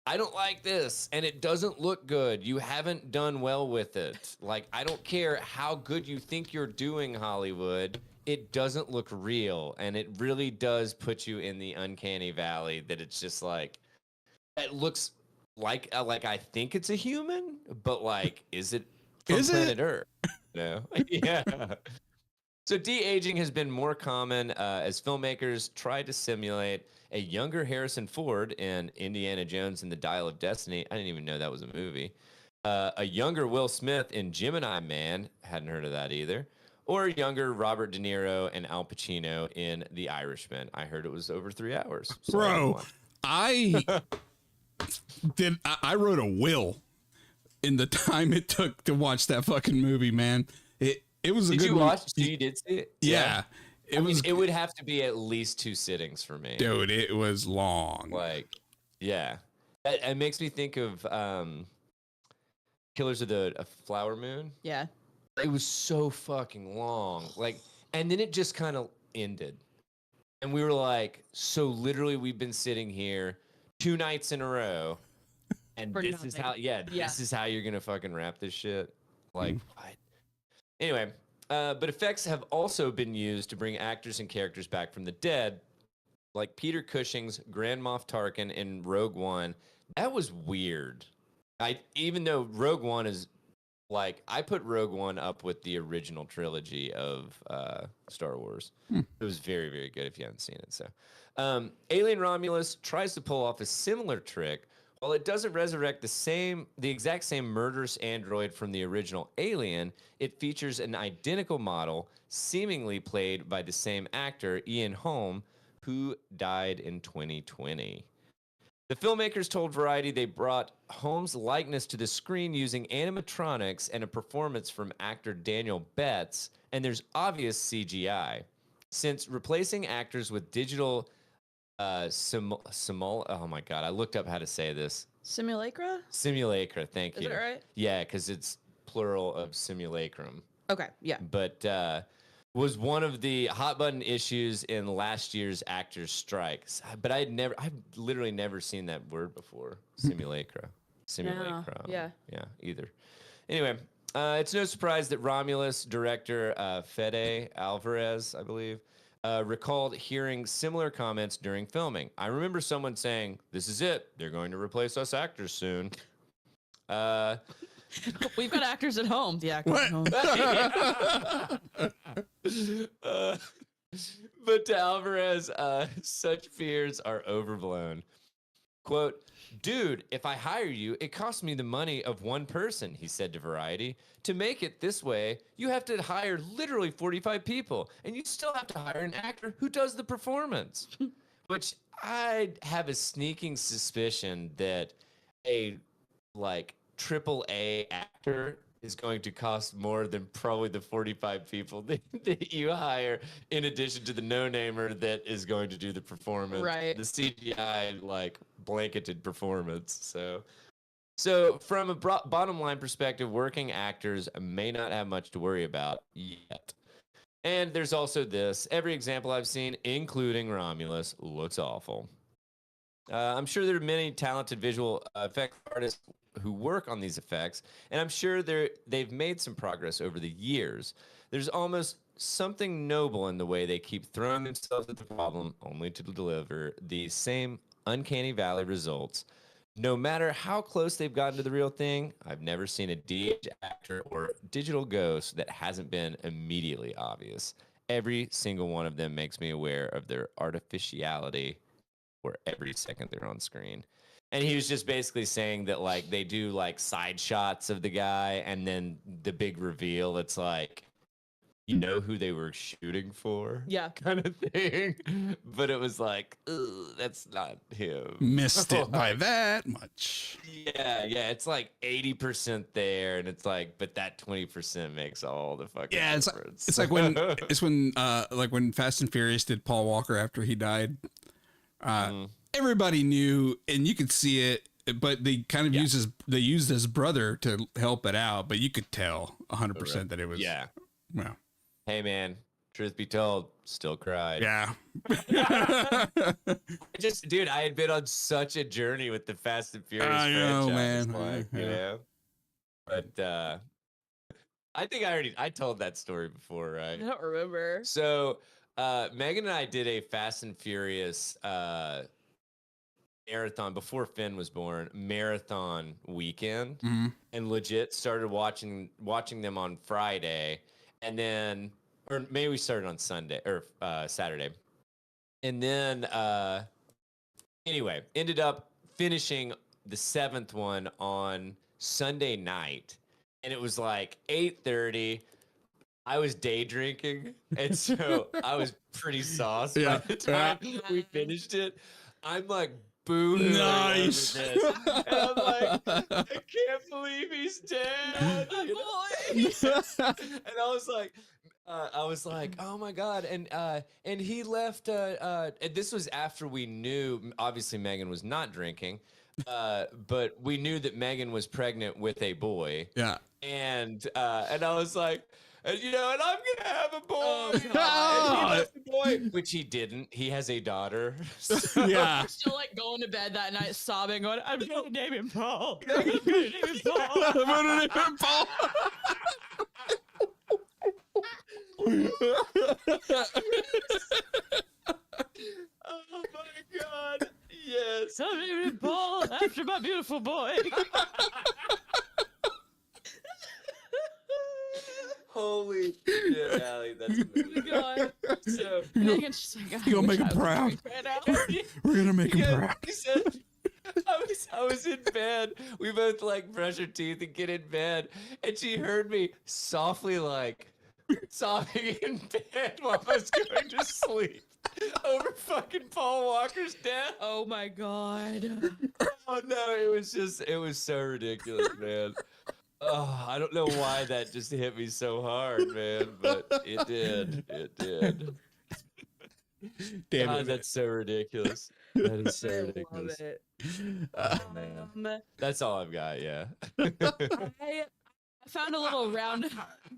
I don't like this, and it doesn't look good. You haven't done well with it. Like, I don't care how good you think you're doing, Hollywood. It doesn't look real, and it really does put you in the uncanny valley that it's just like, it looks like I think it's a human, but like, is it from Is it? planet Earth? No. Yeah. So de-aging has been more common as filmmakers try to simulate a younger Harrison Ford in Indiana Jones and the Dial of Destiny. I didn't even know that was a movie. A younger Will Smith in Gemini Man. Hadn't heard of that either. Or a younger Robert De Niro and Al Pacino in The Irishman. I heard it was over 3 hours. So I didn't Bro, watch. I wrote a will in the time it took to watch that fucking movie, man. It was a Did good you one. watch? So you did see it? Yeah. It would have to be at least 2 sittings for me. Dude, it was long. Like, yeah. It makes me think of Killers of the Flower Moon. Yeah. It was so fucking long. Like, and then it just kind of ended. And we were like, so literally we've been sitting here 2 nights in a row. And For this is nothing. how, Yeah. this is how you're going to fucking wrap this shit. Like, what? Anyway, but effects have also been used to bring actors and characters back from the dead, like Peter Cushing's Grand Moff Tarkin in Rogue One. That was weird. Even though Rogue One is like, I put Rogue One up with the original trilogy of Star Wars. It was very, very good if you haven't seen it. So, Alien Romulus tries to pull off a similar trick. While it doesn't resurrect the exact same murderous android from the original Alien, it features an identical model, seemingly played by the same actor, Ian Holm, who died in 2020. The filmmakers told Variety they brought Holmes' likeness to the screen using animatronics and a performance from actor Daniel Betts, and there's obvious CGI. Since replacing actors with digital oh my god, I looked up how to say this. Simulacra? Simulacra, thank Is you. it right? Yeah, because it's plural of simulacrum. Okay. Yeah. But was one of the hot button issues in last year's actors' strikes. But I've literally never seen that word before. Simulacra. Simulacrum. Yeah. Yeah, either. Anyway, It's no surprise that Romulus director Fede Alvarez, I believe, recalled hearing similar comments during filming. I remember someone saying, "This is it. They're going to replace us actors soon." We've got actors at home. The actors at home. But to Alvarez, such fears are overblown. Quote, "Dude, if I hire you, it costs me the money of one person," he said to Variety. "To make it this way, you have to hire literally 45 people, and you still have to hire an actor who does the performance." Which I have a sneaking suspicion that a like AAA actor is going to cost more than probably the 45 people that you hire, in addition to the no-namer that is going to do the performance. Right. The CGI, like, blanketed performance. So from a bottom line perspective, working actors may not have much to worry about yet. And there's also this. Every example I've seen, including Romulus, looks awful. I'm sure there are many talented visual effects artists who work on these effects, and I'm sure they've made some progress over the years. There's almost something noble in the way they keep throwing themselves at the problem only to deliver the same uncanny valley results. No matter how close they've gotten to the real thing, I've never seen a DH actor or digital ghost that hasn't been immediately obvious. Every single one of them makes me aware of their artificiality for every second they're on screen. And he was just basically saying that, like, they do like side shots of the guy, and then the big reveal, it's like, you know who they were shooting for, Yeah. kind of thing. But it was like, ugh, that's not him. Missed it by that much. Yeah, it's like 80% there, and it's like, but that 20% makes all the fucking difference. It's like when when Fast and Furious did Paul Walker after he died. Everybody knew, and you could see it, but they kind of used his brother to help it out, but you could tell 100% that it was. Yeah. Well. Hey man, truth be told, still cried. Yeah. Dude, I had been on such a journey with the Fast and Furious I franchise. know, man. Like, you know? But I think I told that story before, right? I don't remember. So Megan and I did a Fast and Furious marathon before Finn was born, marathon weekend, and legit started watching them on Friday, and then, or maybe we started on Sunday or Saturday, and then anyway, ended up finishing the 7th one on Sunday night, and it was like 8:30. I was day drinking, and so I was pretty sauced by the time we finished it. I'm like boo-hooing nice. over this. And I'm like, I can't believe he's dead. You know? And I was like, oh my God. And he left, and this was after we knew, obviously Megan was not drinking, but we knew that Megan was pregnant with a boy. Yeah. And I was like, and I'm gonna have a boy. And he has a boy, which he didn't. He has a daughter. So. Yeah. Still like going to bed that night, sobbing, going, "I'm gonna name him Paul. I'm gonna name him Paul. I'm gonna name him Paul." Oh my God! Yes, I'm naming him Paul after my beautiful boy. Holy shit, Allie, that's amazing. God. So, Megan's just like, You're gonna make him proud. We're gonna make him proud. He said, I was in bed. We both like brush our teeth and get in bed, and she heard me softly sobbing in bed while I was going to sleep over fucking Paul Walker's death. Oh my God. Oh no, it was so ridiculous, man. Oh, I don't know why that just hit me so hard, man, but it did. It did. Damn God, it. that's so ridiculous. That is so I ridiculous. love it. Oh, man. That's all I've got, yeah. I found a little round.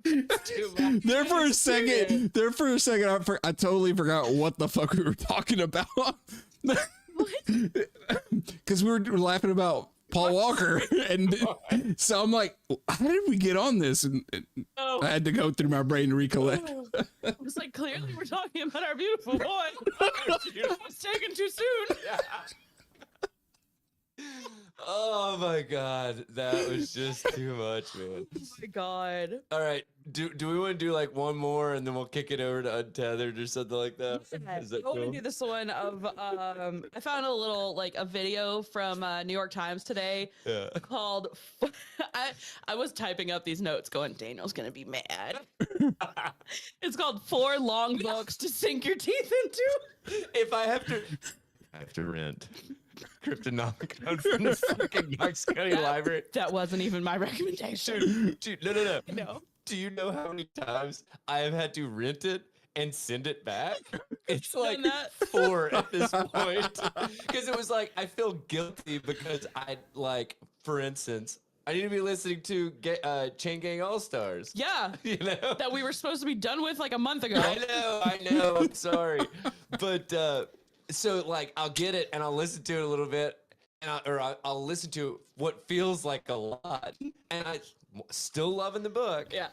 There for a second, I totally forgot what the fuck we were talking about. Because we were laughing about Paul Walker. And so I'm like, how did we get on this? And I had to go through my brain to recollect. I was like, clearly we're talking about our beautiful boy. It was taken too soon. Oh my god, that was just too much, man. Oh my god. All right, do we want to do like one more and then we'll kick it over to Untethered or something like that? Is that I want to cool? do this one of I found a little like a video from New York Times today Yeah. called I was typing up these notes going, Daniel's gonna be mad. It's called 4 Long Books to Sink Your Teeth Into. If I have to rent Cryptonomicon from the fucking Knox County Library. That wasn't even my recommendation. Dude, no. No. Do you know how many times I have had to rent it and send it back? It's like Done that? 4 at this point. Because it was like, I feel guilty because I, like, for instance, I need to be listening to Chain Gang All-Stars. Yeah. You know? That we were supposed to be done with like a month ago. I know. I'm sorry. But, so, like, I'll get it and I'll listen to it a little bit. And I'll listen to what feels like a lot. And I still loving the book. Yeah.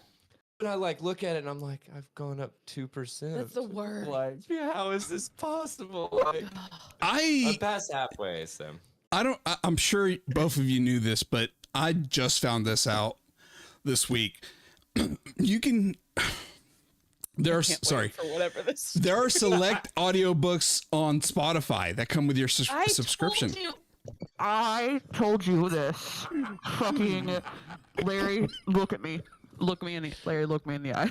And I like look at it and I'm like, I've gone up 2%. That's the word. Like, how is this possible? Like, I'm past halfway, so. I'm sure both of you knew this, but I just found this out this week. You can, For whatever this. there are select audiobooks on Spotify that come with your subscription. I told you this. Fucking Larry, look at me. Larry, look me in the eye.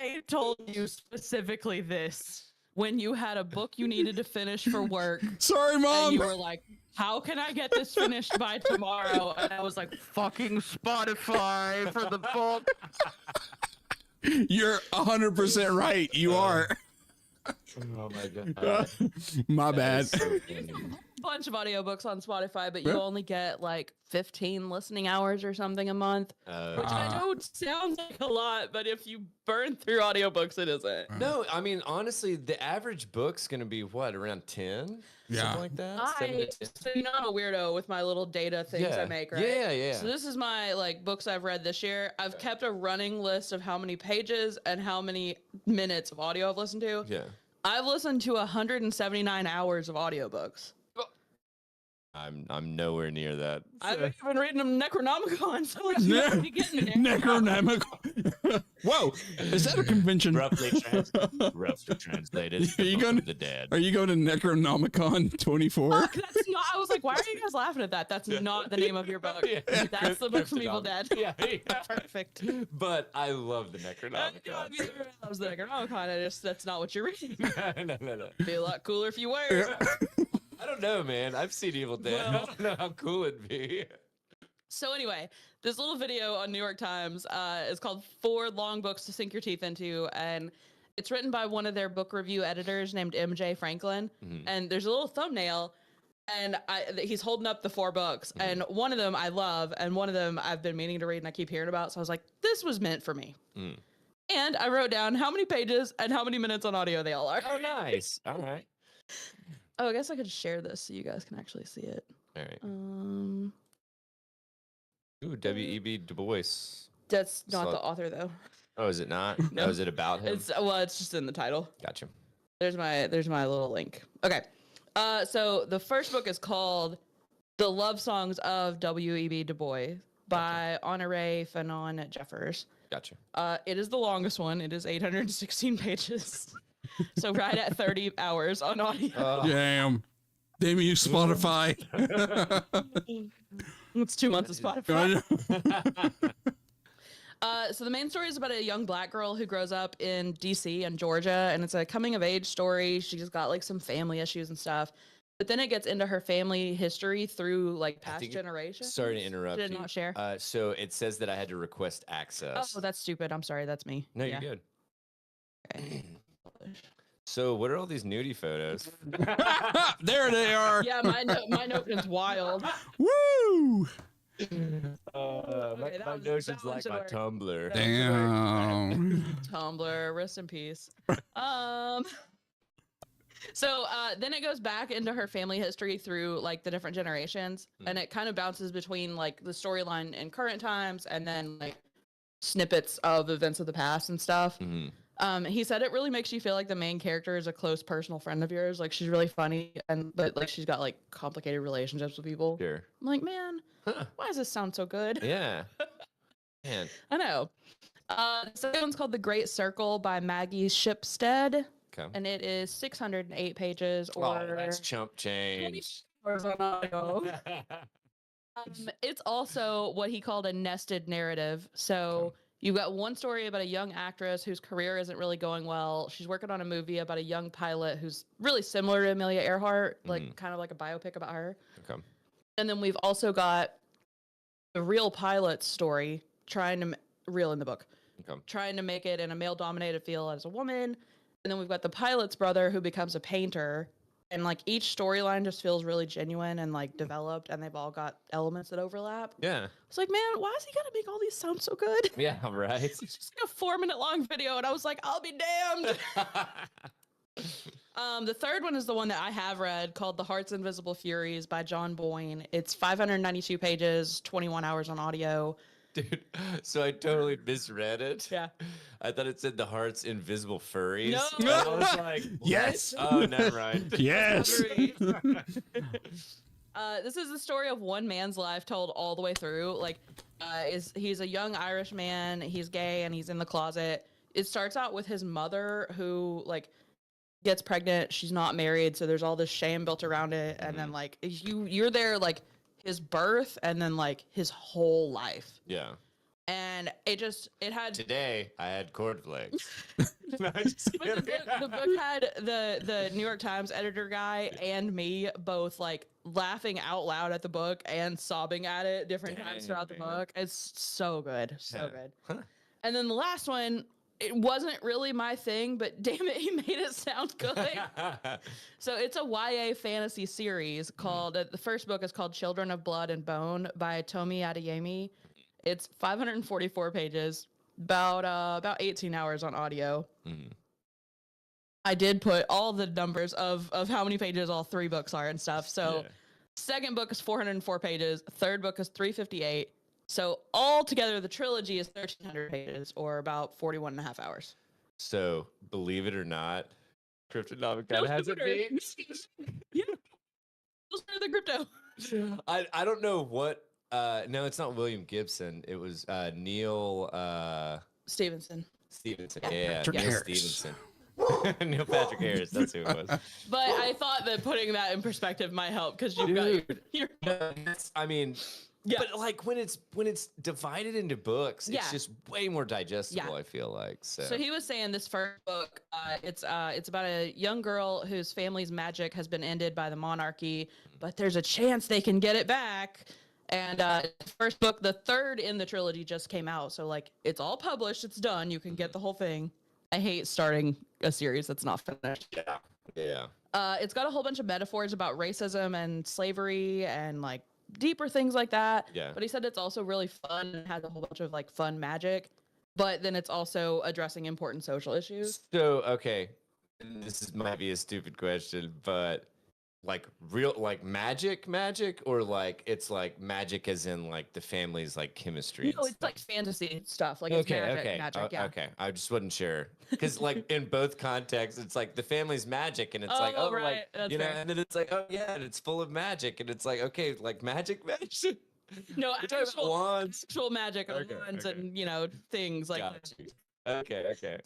I told you specifically this when you had a book you needed to finish for work. Sorry, And Mom. you were like, how can I get this finished by tomorrow? And I was like, fucking Spotify for the book. You're 100% right. You are. Oh my god. My bad. Bunch of audiobooks on Spotify, but you only get like 15 listening hours or something a month. Which I know sounds like a lot, but if you burn through audiobooks, it isn't. No, I mean, honestly, the average book's going to be what, around 10? Yeah. Something like that? 7 to 10? So you know I'm a weirdo with my little data things I make, right? Yeah. So this is my like books I've read this year. I've kept a running list of how many pages and how many minutes of audio I've listened to. Yeah. I've listened to 179 hours of audiobooks. I'm nowhere near that. I've been reading them Necronomicon, so like, you gotta be getting there. Necronomicon. Whoa, is that a convention? Roughly translated. Are you going to the dead? Are you going to Necronomicon 24? Fuck, that's not. I was like, why are you guys laughing at that? That's not the name of your book. That's the book from Evil Dead. Yeah. Perfect. But I love the Necronomicon. Everyone loves the Necronomicon. That's not what you're reading. No. Be a lot cooler if you were. it. I don't know, man. I've seen Evil Dead. I don't know how cool it'd be. So anyway, this little video on New York Times is called 4 Long Books to Sink Your Teeth Into, and it's written by one of their book review editors named MJ Franklin. And there's a little thumbnail, and he's holding up the 4 books, and one of them I love, and one of them I've been meaning to read and I keep hearing about. So I was like, this was meant for me. And I wrote down how many pages and how many minutes on audio they all are. Oh, nice. All right. Oh, I guess I could share this so you guys can actually see it. All right. Ooh, W.E.B. Du Bois. That's not So- the author though. Oh, is it not? No. Oh, is it about him? It's just in the title. Gotcha. There's my little link. Okay. So the first book is called The Love Songs of W.E.B. Du Bois by Honoré Fanon Jeffers. Gotcha. It is the longest one. It is 816 pages. So right at 30 hours on audio. Damn you, Spotify. It's 2 months of Spotify. So the main story is about a young black girl who grows up in DC and Georgia, and it's a coming of age story. She's got like some family issues and stuff, but then it gets into her family history through like past generations. Sorry to interrupt Did you. it not share? So it says that I had to request access. Oh, that's stupid. I'm sorry. That's me. No, Yeah. you're good. Okay. So what are all these nudie photos? There they are. Yeah, my note is wild. Woo! Okay, that my was- notion's that one like should my work. Tumblr. Damn. Tumblr, rest in peace. So then it goes back into her family history through like the different generations, and it kind of bounces between like the storyline in current times and then like snippets of events of the past and stuff. He said it really makes you feel like the main character is a close personal friend of yours. Like she's really funny, but like she's got like complicated relationships with people. Sure. I'm like, man, why does this sound so good? Yeah. Man. I know. The second one's called The Great Circle by Maggie Shipstead. Okay. And it is 608 pages, or Oh, that's chump change. hours on audio. It's also what he called a nested narrative. So you've got one story about a young actress whose career isn't really going well. She's working on a movie about a young pilot who's really similar to Amelia Earhart, like kind of like a biopic about her. Okay. And then we've also got the real pilot's story, real in the book, trying to make it in a male-dominated field as a woman. And then we've got the pilot's brother who becomes a painter. And like each storyline just feels really genuine and like developed, and they've all got elements that overlap. Yeah. It's like, man, why is he gotta make all these sound so good? Yeah, right. It's just like a 4-minute long video, and I was like, I'll be damned. The third one is the one that I have read, called The Heart's Invisible Furies by John Boyne. It's 592 pages, 21 hours on audio. Dude, so I totally misread it. Yeah. I thought it said The Heart's Invisible Furries. No. And I was like, what? Yes. Oh, never mind. Yes. This is the story of one man's life told all the way through. Like, he's a young Irish man. He's gay and he's in the closet. It starts out with his mother who like gets pregnant. She's not married, so there's all this shame built around it. And then like you're there like his birth and then like his whole life. Yeah. And it had Today I had cornflakes. No, But the book had the New York Times editor guy and me both like laughing out loud at the book and sobbing at it different times throughout the book. It's so good. So good. Huh. And then the last one, it wasn't really my thing, but damn it, he made it sound good. So it's a YA fantasy series called, the first book is called Children of Blood and Bone by Tomi Adeyemi. It's 544 pages, about 18 hours on audio. I did put all the numbers of how many pages all 3 books are and stuff. So second book is 404 pages. Third book is 358. So altogether, the trilogy is 1,300 pages, or about 41 and a half hours. So, believe it or not, Cryptonomicon has it beat. Yeah. Those are the crypto. I don't know what. No, it's not William Gibson. It was Neil Stevenson. Stevenson. Yeah. Yeah, Patrick Neil Harris. Stevenson. Neil Patrick Harris. That's who it was. But I thought that putting that in perspective might help because you've got your I mean, Yeah. but like when it's divided into books, Yeah. it's just way more digestible. Yeah. I feel like so. So he was saying this first book, it's about a young girl whose family's magic has been ended by the monarchy, but there's a chance they can get it back. And the first book, the third in the trilogy, just came out. So like it's all published, it's done. You can get the whole thing. I hate starting a series that's not finished. Yeah. It's got a whole bunch of metaphors about racism and slavery and like deeper things like that. Yeah. But he said it's also really fun and has a whole bunch of like fun magic. But then it's also addressing important social issues. So okay, might be a stupid question, but like real like magic, or like it's like magic as in like the family's like chemistry. No, and it's like fantasy stuff. Like it's magic, yeah. Okay. I just wasn't sure because like in both contexts, it's like the family's magic, and it's like Oh, oh right. like That's you know, fair. and then it's like oh yeah, and it's full of magic, and it's like okay, like magic. No, We're talking about wands. actual magic and Okay, wands okay. and, you know, things like that. Got you. Okay.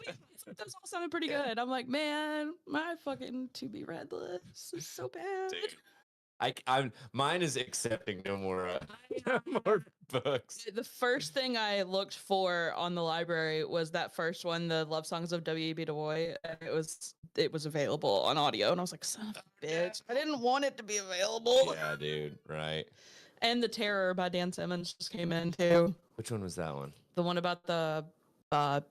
Those all sounded pretty good. I'm like, man, my fucking to be read list is so bad. Dude. I'm mine is accepting no more more books. The first thing I looked for on the library was that first one, the Love Songs of W.E.B. Du Bois, and it was available on audio, and I was like, son of a bitch, I didn't want it to be available. Yeah, dude. Right. And The Terror by Dan Simmons just came in too. Which one was that one? The one about the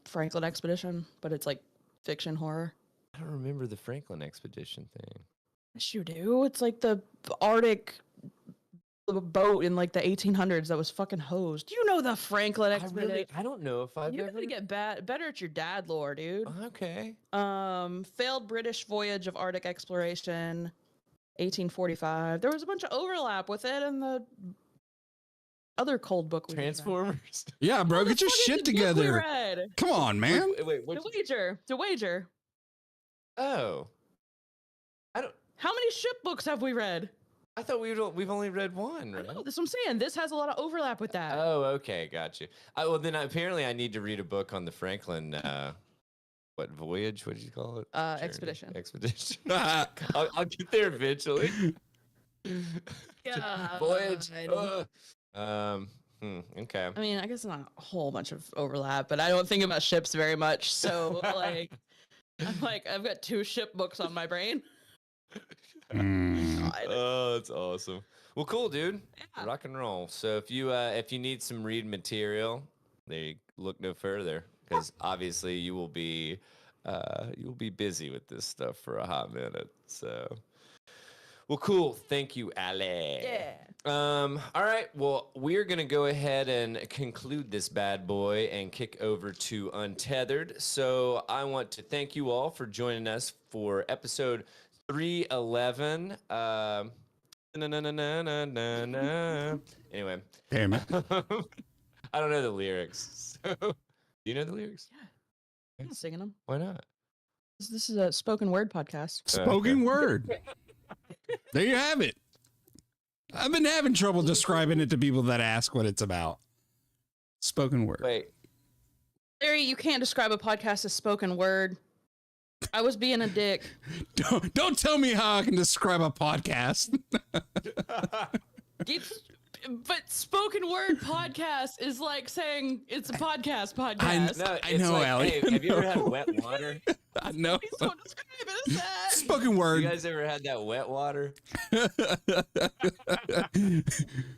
Franklin expedition, but it's like fiction horror. I don't remember the Franklin expedition thing. Yes, you do. It's like the Arctic boat in like the 1800s that was fucking hosed. You know the Franklin expedition. I don't know if I've You ever. gotta get better at your dad lore, dude. Okay. Failed British voyage of Arctic exploration, 1845. There was a bunch of overlap with it and the other cold book we just read. Transformers. Yeah, bro, Oh, the get your fucking shit book we together. read. Come on, man. Wait. The wager. Oh. I don't. How many ship books have we read? I thought we've only read one, right? No, that's what I'm saying. This has a lot of overlap with that. Oh, okay, got you. Well, then apparently I need to read a book on the Franklin. What voyage? What did you call it? Journey? Expedition. Expedition. I'll get there eventually. Yeah. Voyage. Okay. I mean, I guess not a whole bunch of overlap, but I don't think about ships very much. So like, I've got 2 ship books on my brain. God. Oh, that's awesome. Well, cool, dude. Yeah. Rock and roll. So if you need some read material, there you look no further, because obviously you will be busy with this stuff for a hot minute. So, well, cool. Thank you, Ale. Yeah. All right. Well, we're gonna go ahead and conclude this bad boy and kick over to Untethered. So I want to thank you all for joining us for episode 311. Anyway. Damn it. I don't know the lyrics. So, do you know the lyrics? Yeah. I'm not singing them. Why not? This is a spoken word podcast. Spoken word. There you have it. I've been having trouble describing it to people that ask what it's about. Spoken word. Wait. Larry, you can't describe a podcast as spoken word. I was being a dick. Don't tell me how I can describe a podcast. But spoken word podcast is like saying it's a podcast. I know, Allie. Hey, have you ever had wet water? I know. Please don't describe it as that. Spoken word. You guys ever had that wet water?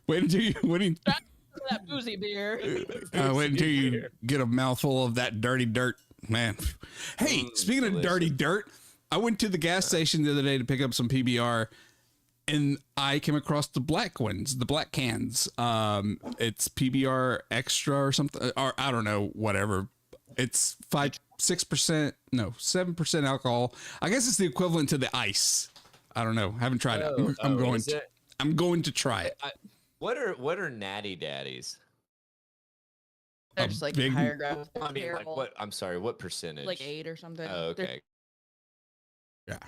Wait until you That boozy beer. wait until you get a mouthful of that dirty dirt, man. Hey, speaking of dirty dirt, I went to the gas station the other day to pick up some PBR, and I came across the black ones, the black cans. It's PBR extra or something, or I don't know, whatever. It's 7% alcohol. I guess it's the equivalent to the ice. I don't know. Haven't tried it. I'm going is to. it? I'm going to try it. What are natty daddies? They're just like big- higher growth. I mean, like terrible. what? I'm sorry. What percentage? Like 8 or something. Oh, They're- okay. Yeah.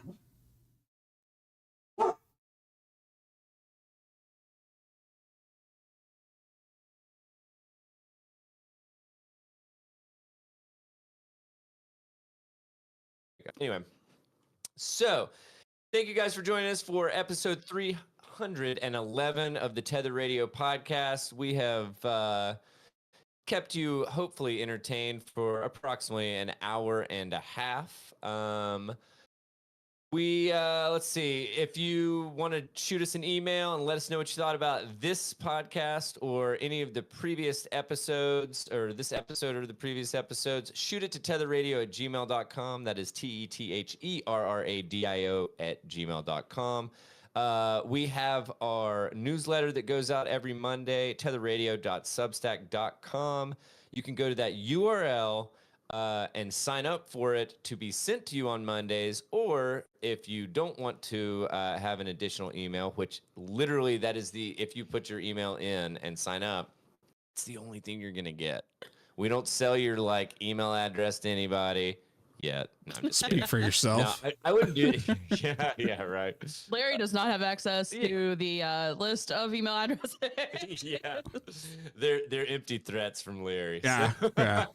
Anyway, so thank you guys for joining us for episode 311 of the Tether Radio podcast. We have kept you hopefully entertained for approximately an hour and a half. Let's see, if you want to shoot us an email and let us know what you thought about this podcast or any of the previous episodes, or this episode or the previous episodes, shoot it to tetherradio@gmail.com. That is tetherradio@gmail.com. We have our newsletter that goes out every Monday, tetherradio.substack.com. You can go to that URL and sign up for it to be sent to you on Mondays, or if you don't want to have an additional email, which literally that is if you put your email in and sign up, it's the only thing you're gonna get. We don't sell your email address to anybody yet. No, I'm just kidding. Speak for yourself. No, I wouldn't do it. yeah, right. Larry does not have access to the list of email addresses. Yeah, they're empty threats from Larry. Yeah, so. yeah.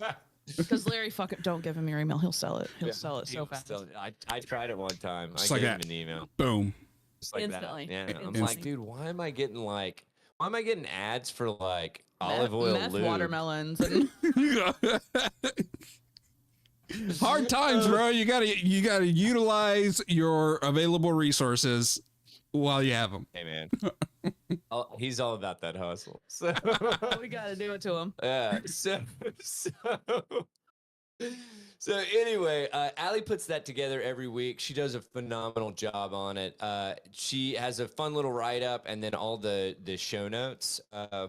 Because Larry, fuck it, don't give him your email. He'll sell it. He'll sell it so fast. I tried it one time. Just I like gave him that. an email. Boom. Just like Instantly. that. Yeah. I'm Instantly. like, dude, why am I getting ads for olive oil meth lube? watermelons and Hard times, bro. You gotta utilize your available resources while you have them. Hey man, he's all about that hustle. So we gotta do it to him. yeah. So anyway, Allie puts that together every week. She does a phenomenal job on it. She has a fun little write-up and then all the show notes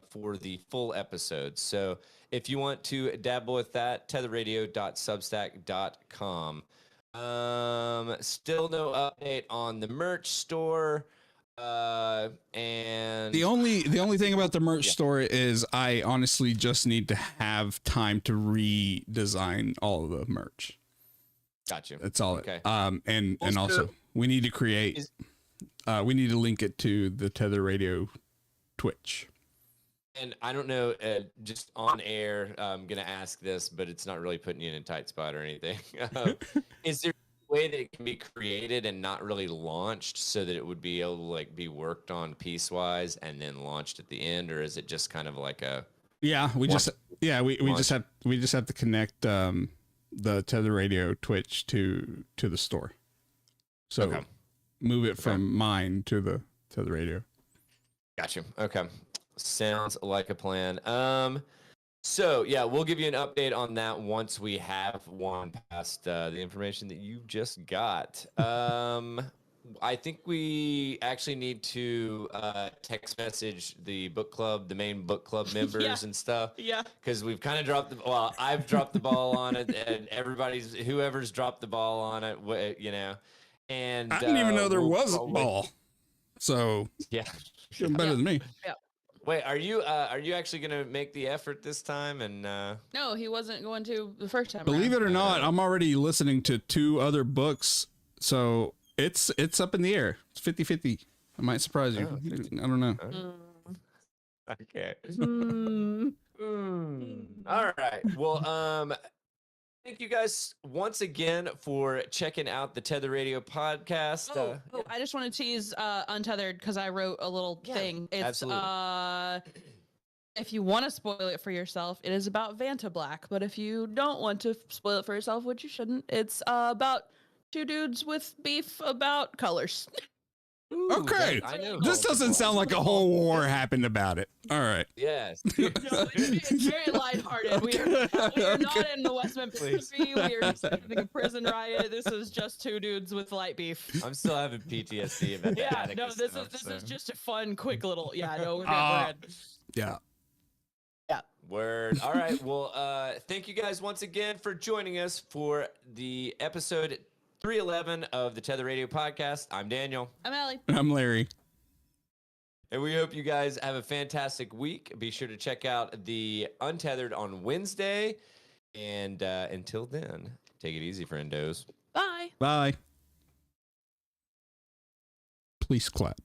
for the full episode. So if you want to dabble with that, tetherradio.substack.com. Still no update on the merch store. And the only thing about the merch store is I honestly just need to have time to redesign all of the merch. Gotcha. That's all. Okay. And also we need to create. We need to link it to the Tether Radio Twitch. And I don't know, just on air, I'm gonna ask this, but it's not really putting you in a tight spot or anything. Is there way that it can be created and not really launched so that it would be able to like be worked on piecewise and then launched at the end, or is it just kind of like a we just have to connect the Tether Radio Twitch to the store. So move it from mine to the Tether Radio. Gotcha. Okay. Sounds like a plan. So yeah, we'll give you an update on that once we have one past the information that you just got. I think we actually need to text message the book club, the main book club members and stuff. Yeah. Because we've kind of dropped I've dropped the ball on it, and whoever's dropped the ball on it, you know. And I didn't even know there was a ball. So yeah, you're better than me. Yeah. Wait, are you actually gonna make the effort this time? And No, he wasn't going to the first time. Believe around. it or not, I'm already listening to 2 other books, so it's up in the air. It's 50-50. I might surprise you. I don't know. Okay. All right. Well, thank you guys once again for checking out the Tether Radio podcast. I just want to tease Untethered because I wrote a little thing. It's if you want to spoil it for yourself, it is about Vanta Black. But if you don't want to spoil it for yourself, which you shouldn't, it's about 2 dudes with beef about colors. Ooh, okay, I know. this doesn't sound like a whole war happened about it. All right. Yes. No, it's very lighthearted. We are not in the West Memphis Mississippi. We are having a prison riot. This is just 2 dudes with light beef. I'm still having PTSD about that. Yeah, no, this is just a fun, quick little. Yeah, no, we're good. Yeah. Word. All right. Well, thank you guys once again for joining us for the episode 311 of the Tether Radio podcast. I'm Daniel. I'm Allie. I'm Larry. And we hope you guys have a fantastic week. Be sure to check out the Untethered on Wednesday. And until then, take it easy, friendos. Bye. Bye. Please clap.